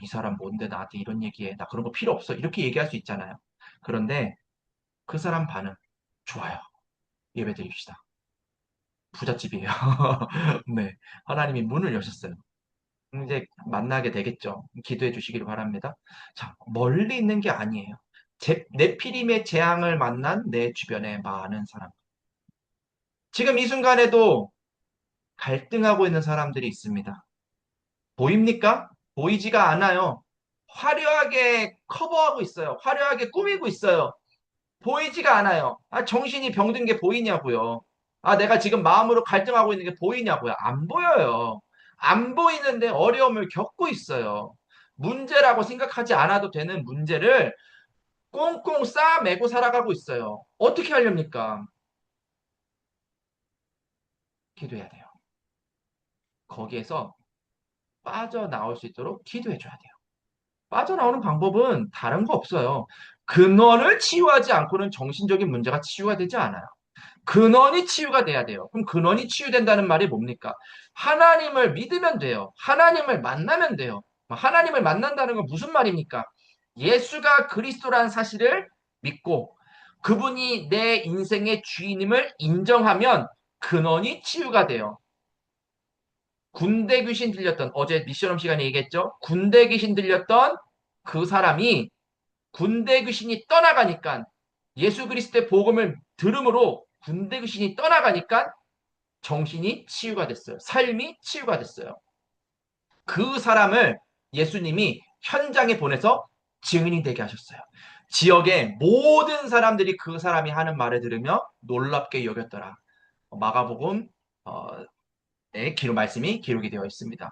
이 사람 뭔데 나한테 이런 얘기해. 나 그런 거 필요 없어. 이렇게 얘기할 수 있잖아요. 그런데 그 사람 반응 좋아요. 예배 드립시다. 부잣집이에요. 네. 하나님이 문을 여셨어요. 이제 만나게 되겠죠. 기도해 주시기를 바랍니다. 자, 멀리 있는 게 아니에요. 네피림의 재앙을 만난 내 주변에 많은 사람. 지금 이 순간에도 갈등하고 있는 사람들이 있습니다. 보입니까? 보이지가 않아요. 화려하게 커버하고 있어요. 화려하게 꾸미고 있어요. 보이지가 않아요. 아, 정신이 병든 게 보이냐고요. 아, 내가 지금 마음으로 갈등하고 있는 게 보이냐고요. 안 보여요. 안 보이는데 어려움을 겪고 있어요. 문제라고 생각하지 않아도 되는 문제를 꽁꽁 싸매고 살아가고 있어요. 어떻게 하렵니까? 기도해야 돼요. 거기에서 빠져나올 수 있도록 기도해 줘야 돼요. 빠져나오는 방법은 다른 거 없어요. 근원을 치유하지 않고는 정신적인 문제가 치유가 되지 않아요. 근원이 치유가 돼야 돼요. 그럼 근원이 치유된다는 말이 뭡니까? 하나님을 믿으면 돼요. 하나님을 만나면 돼요. 하나님을 만난다는 건 무슨 말입니까? 예수가 그리스도라는 사실을 믿고 그분이 내 인생의 주인임을 인정하면 근원이 치유가 돼요. 군대 귀신 들렸던, 어제 미션홈 시간에 얘기했죠? 군대 귀신 들렸던 그 사람이 군대 귀신이 떠나가니까 예수 그리스도의 복음을 들음으로 군대 귀신이 떠나가니까 정신이 치유가 됐어요. 삶이 치유가 됐어요. 그 사람을 예수님이 현장에 보내서 증인이 되게 하셨어요. 지역의 모든 사람들이 그 사람이 하는 말을 들으며 놀랍게 여겼더라. 마가복음 말씀이 기록이 되어 있습니다.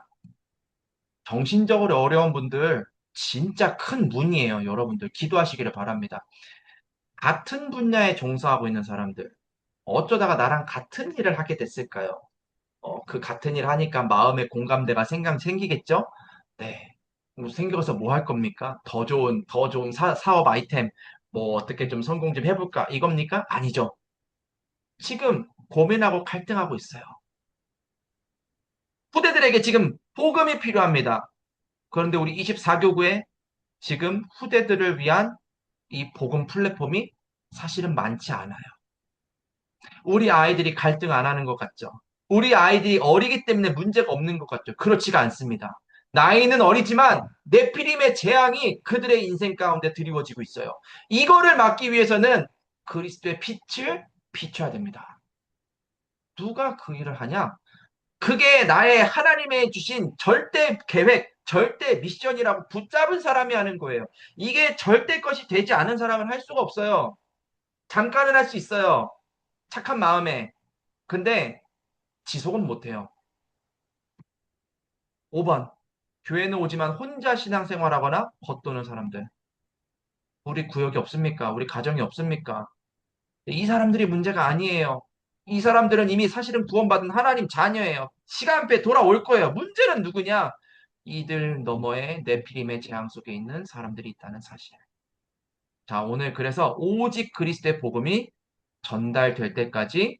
정신적으로 어려운 분들 진짜 큰 문이에요. 여러분들 기도하시기를 바랍니다. 같은 분야에 종사하고 있는 사람들 어쩌다가 나랑 같은 일을 하게 됐을까요? 그 같은 일 하니까 마음의 공감대가 생기겠죠? 네. 생겨서 뭐 할 겁니까? 더 좋은 사업 아이템, 뭐 어떻게 좀 성공 좀 해볼까? 이겁니까? 아니죠. 지금 고민하고 갈등하고 있어요. 후대들에게 지금 복음이 필요합니다. 그런데 우리 24교구에 지금 후대들을 위한 이 복음 플랫폼이 사실은 많지 않아요. 우리 아이들이 갈등 안 하는 것 같죠? 우리 아이들이 어리기 때문에 문제가 없는 것 같죠? 그렇지가 않습니다. 나이는 어리지만 네피림의 재앙이 그들의 인생 가운데 드리워지고 있어요. 이거를 막기 위해서는 그리스도의 빛을 비춰야 됩니다. 누가 그 일을 하냐? 그게 나의 하나님의 주신 절대 계획, 절대 미션이라고 붙잡은 사람이 하는 거예요. 이게 절대 것이 되지 않은 사람은 할 수가 없어요. 잠깐은 할 수 있어요. 착한 마음에. 근데 지속은 못해요. 5번. 교회는 오지만 혼자 신앙생활하거나 겉도는 사람들. 우리 구역이 없습니까? 우리 가정이 없습니까? 이 사람들이 문제가 아니에요. 이 사람들은 이미 사실은 구원받은 하나님 자녀예요. 시간표에 돌아올 거예요. 문제는 누구냐? 이들 너머에 네피림의 재앙 속에 있는 사람들이 있다는 사실. 자, 오늘 그래서 오직 그리스도의 복음이 전달될 때까지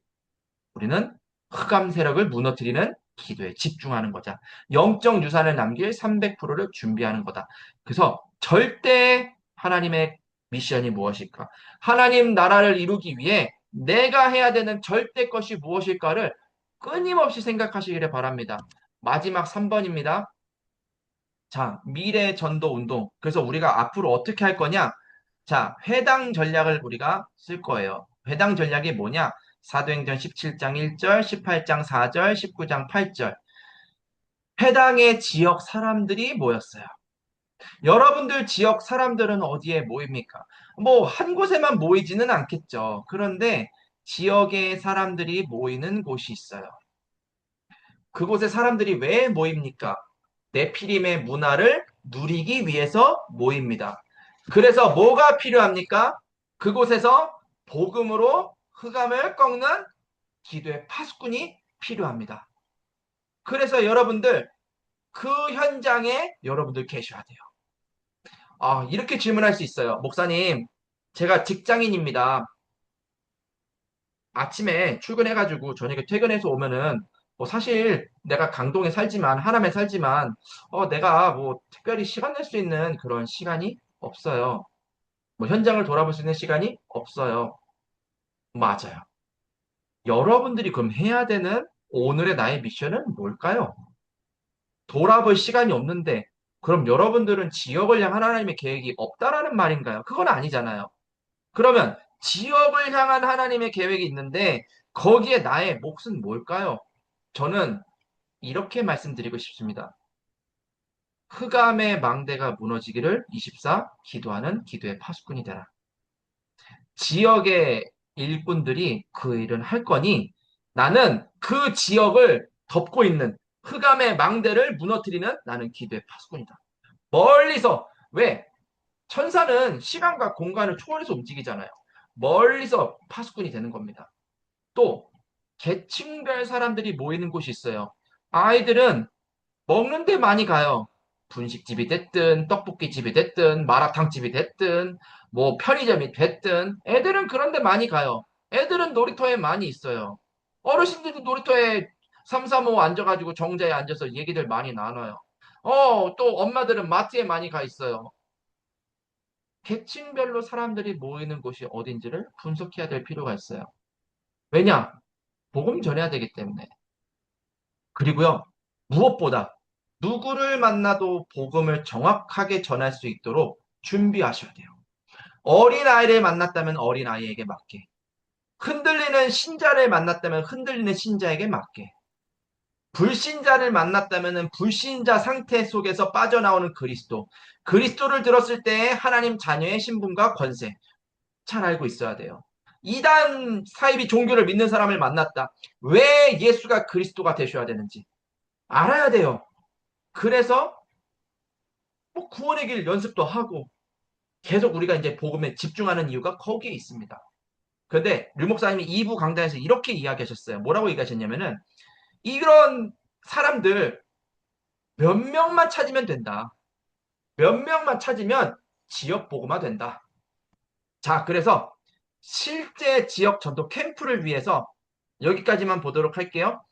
우리는 흑암 세력을 무너뜨리는 기도에 집중하는 거자. 영적 유산을 남길 300%를 준비하는 거다. 그래서 절대 하나님의 미션이 무엇일까? 하나님 나라를 이루기 위해 내가 해야 되는 절대 것이 무엇일까를 끊임없이 생각하시기를 바랍니다. 마지막 3번입니다. 자, 미래 전도 운동. 그래서 우리가 앞으로 어떻게 할 거냐? 자, 회당 전략을 우리가 쓸 거예요. 회당 전략이 뭐냐? 사도행전 17장 1절, 18장 4절, 19장 8절. 회당의 지역 사람들이 모였어요. 여러분들 지역 사람들은 어디에 모입니까? 뭐 한 곳에만 모이지는 않겠죠. 그런데 지역의 사람들이 모이는 곳이 있어요. 그곳에 사람들이 왜 모입니까? 네피림의 문화를 누리기 위해서 모입니다. 그래서 뭐가 필요합니까? 그곳에서 복음으로 흑암을 꺾는 기도의 파수꾼이 필요합니다. 그래서 여러분들 그 현장에 여러분들 계셔야 돼요. 이렇게 질문할 수 있어요. 목사님, 제가 직장인입니다. 아침에 출근해가지고 저녁에 퇴근해서 오면은 뭐 사실 내가 강동에 살지만 하남에 살지만 내가 뭐 특별히 시간 낼 수 있는 그런 시간이 없어요. 뭐 현장을 돌아볼 수 있는 시간이 없어요. 맞아요. 여러분들이 그럼 해야 되는 오늘의 나의 미션은 뭘까요? 돌아볼 시간이 없는데, 그럼 여러분들은 지역을 향한 하나님의 계획이 없다라는 말인가요? 그건 아니잖아요. 그러면 지역을 향한 하나님의 계획이 있는데, 거기에 나의 몫은 뭘까요? 저는 이렇게 말씀드리고 싶습니다. 흑암의 망대가 무너지기를 24 기도하는 기도의 파수꾼이 되라. 지역의 일꾼들이 그 일을 할 거니 나는 그 지역을 덮고 있는 흑암의 망대를 무너뜨리는 나는 기도의 파수꾼이다. 멀리서 왜? 천사는 시간과 공간을 초월해서 움직이잖아요. 멀리서 파수꾼이 되는 겁니다. 또 계층별 사람들이 모이는 곳이 있어요. 아이들은 먹는 데 많이 가요. 분식집이 됐든 떡볶이집이 됐든 마라탕집이 됐든 뭐 편의점이 됐든 애들은 그런 데 많이 가요. 애들은 놀이터에 많이 있어요. 어르신들도 놀이터에 삼삼오오 앉아가지고 정자에 앉아서 얘기들 많이 나눠요. 또 엄마들은 마트에 많이 가 있어요. 계층별로 사람들이 모이는 곳이 어딘지를 분석해야 될 필요가 있어요. 왜냐? 복음 전해야 되기 때문에. 그리고요, 무엇보다 누구를 만나도 복음을 정확하게 전할 수 있도록 준비하셔야 돼요. 어린아이를 만났다면 어린아이에게 맡게. 흔들리는 신자를 만났다면 흔들리는 신자에게 맡게. 불신자를 만났다면 불신자 상태 속에서 빠져나오는 그리스도. 그리스도를 들었을 때 하나님 자녀의 신분과 권세. 잘 알고 있어야 돼요. 이단 사이비 종교를 믿는 사람을 만났다. 왜 예수가 그리스도가 되셔야 되는지 알아야 돼요. 그래서 뭐 구원의 길 연습도 하고 계속 우리가 이제 복음에 집중하는 이유가 거기에 있습니다. 그런데 류 목사님이 2부 강단에서 이렇게 이야기하셨어요. 뭐라고 얘기하셨냐면은 이런 사람들 몇 명만 찾으면 된다. 몇 명만 찾으면 지역 복음화 된다. 자, 그래서 실제 지역 전도 캠프를 위해서 여기까지만 보도록 할게요.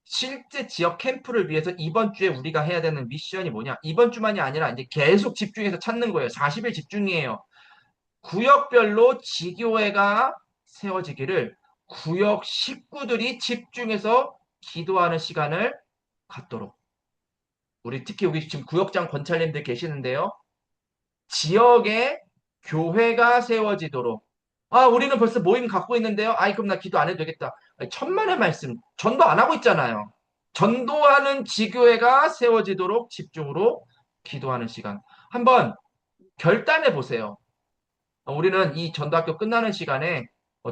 실제 지역 캠프를 위해서 이번 주에 우리가 해야 되는 미션이 뭐냐? 이번 주만이 아니라 이제 계속 집중해서 찾는 거예요. 40일 집중이에요. 구역별로 지교회가 세워지기를 구역 식구들이 집중해서 기도하는 시간을 갖도록. 우리 특히 여기 지금 구역장 권찰님들 계시는데요. 지역에 교회가 세워지도록. 우리는 벌써 모임 갖고 있는데요. 그럼 나 기도 안 해도 되겠다. 천만의 말씀. 전도 안 하고 있잖아요. 전도하는 지교회가 세워지도록 집중으로 기도하는 시간. 한번 결단해 보세요. 우리는 이 전도학교 끝나는 시간에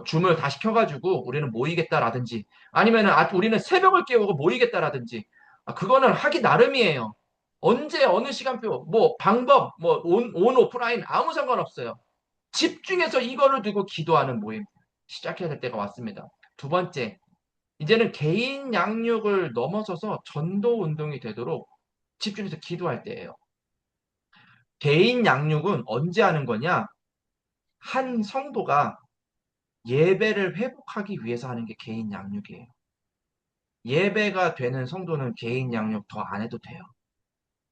줌을 다시 켜가지고 우리는 모이겠다라든지 아니면 우리는 새벽을 깨우고 모이겠다라든지 그거는 하기 나름이에요. 언제 어느 시간표 뭐 방법 뭐 온 오프라인 아무 상관없어요. 집중해서 이거를 두고 기도하는 모임 시작해야 될 때가 왔습니다. 두 번째, 이제는 개인 양육을 넘어서서 전도 운동이 되도록 집중해서 기도할 때예요. 개인 양육은 언제 하는 거냐? 한 성도가 예배를 회복하기 위해서 하는 게 개인 양육이에요. 예배가 되는 성도는 개인 양육 더 안 해도 돼요.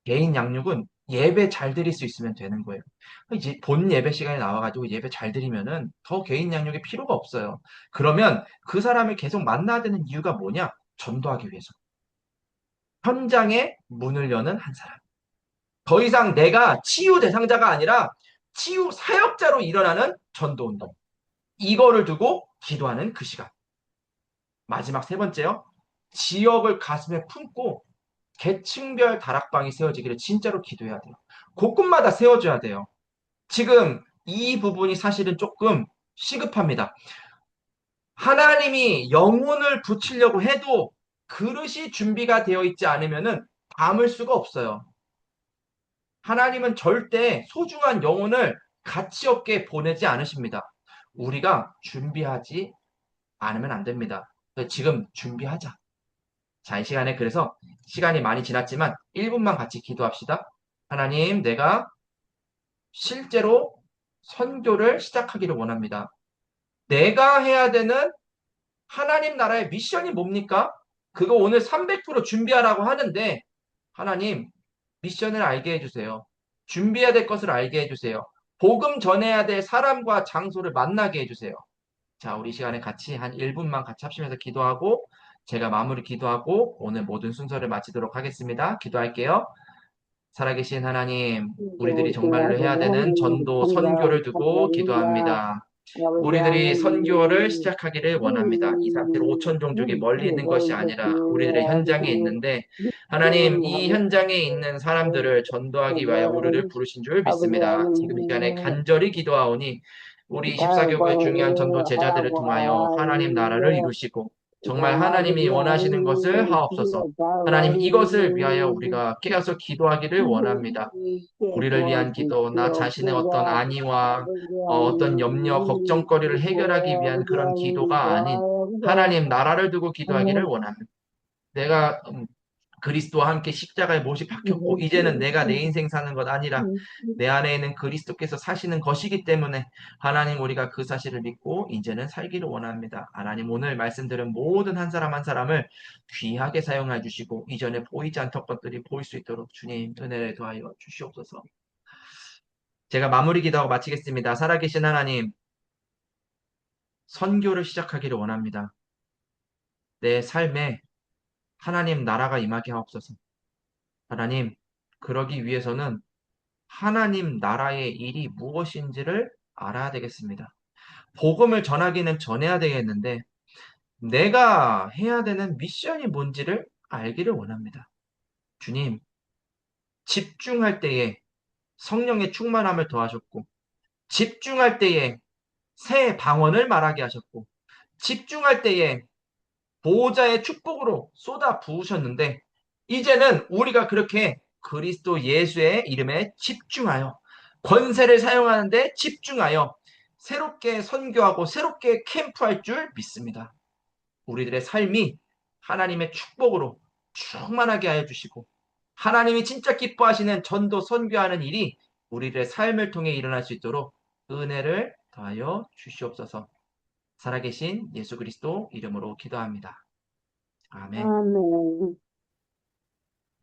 개인 양육은 예배 잘 드릴 수 있으면 되는 거예요. 이제 본 예배 시간에 나와가지고 예배 잘 드리면은 더 개인 양육이 필요가 없어요. 그러면 그 사람을 계속 만나야 되는 이유가 뭐냐? 전도하기 위해서. 현장에 문을 여는 한 사람. 더 이상 내가 치유 대상자가 아니라 치유 사역자로 일어나는 전도 운동. 이거를 두고 기도하는 그 시간. 마지막 세 번째요. 지역을 가슴에 품고 계층별 다락방이 세워지기를 진짜로 기도해야 돼요. 곳곳마다 세워줘야 돼요. 지금 이 부분이 사실은 조금 시급합니다. 하나님이 영혼을 붙이려고 해도 그릇이 준비가 되어 있지 않으면 담을 수가 없어요. 하나님은 절대 소중한 영혼을 가치 없게 보내지 않으십니다. 우리가 준비하지 않으면 안 됩니다. 지금 준비하자. 자, 이 시간에 그래서 시간이 많이 지났지만 1분만 같이 기도합시다. 하나님, 내가 실제로 선교를 시작하기를 원합니다. 내가 해야 되는 하나님 나라의 미션이 뭡니까? 그거 오늘 300% 준비하라고 하는데 하나님, 미션을 알게 해주세요. 준비해야 될 것을 알게 해주세요. 복음 전해야 될 사람과 장소를 만나게 해주세요. 자, 우리 이 시간에 같이 한 1분만 같이 합심해서 기도하고 제가 마무리 기도하고 오늘 모든 순서를 마치도록 하겠습니다. 기도할게요. 살아계신 하나님, 우리들이 정말로 해야 되는 전도, 선교를 두고 기도합니다. 우리들이 선교를 시작하기를 원합니다. 이 상태로 5천 종족이 멀리 있는 것이 아니라 우리들의 현장에 있는데 하나님 이 현장에 있는 사람들을 전도하기 위하여 우리를 부르신 줄 믿습니다. 지금 이 시간에 간절히 기도하오니 우리 24교회 중요한 전도 제자들을 통하여 하나님 나라를 이루시고 정말 하나님이 원하시는 것을 하옵소서. 하나님 이것을 위하여 우리가 깨어서 기도하기를 원합니다. 우리를 위한 기도, 나 자신의 어떤 안위와 어떤 염려, 걱정거리를 해결하기 위한 그런 기도가 아닌 하나님 나라를 두고 기도하기를 원합니다. 내가 그리스도와 함께 십자가에 못이 박혔고 이제는 내가 내 인생 사는 것 아니라 내 안에 있는 그리스도께서 사시는 것이기 때문에 하나님 우리가 그 사실을 믿고 이제는 살기를 원합니다. 하나님 오늘 말씀드린 모든 한 사람 한 사람을 귀하게 사용해 주시고 이전에 보이지 않던 것들이 보일 수 있도록 주님 은혜를 더하여 주시옵소서. 제가 마무리 기도하고 마치겠습니다. 살아계신 하나님, 선교를 시작하기를 원합니다. 내 삶에 하나님 나라가 임하게 하옵소서. 하나님, 그러기 위해서는 하나님 나라의 일이 무엇인지를 알아야 되겠습니다. 복음을 전하기는 전해야 되겠는데 내가 해야 되는 미션이 뭔지를 알기를 원합니다. 주님, 집중할 때에 성령의 충만함을 더하셨고 집중할 때에 새 방언을 말하게 하셨고 집중할 때에 보호자의 축복으로 쏟아 부으셨는데 이제는 우리가 그렇게 그리스도 예수의 이름에 집중하여 권세를 사용하는데 집중하여 새롭게 선교하고 새롭게 캠프할 줄 믿습니다. 우리들의 삶이 하나님의 축복으로 충만하게 하여 주시고 하나님이 진짜 기뻐하시는 전도 선교하는 일이 우리들의 삶을 통해 일어날 수 있도록 은혜를 더하여 주시옵소서. 살아계신 예수 그리스도 이름으로 기도합니다. 아멘. 아멘.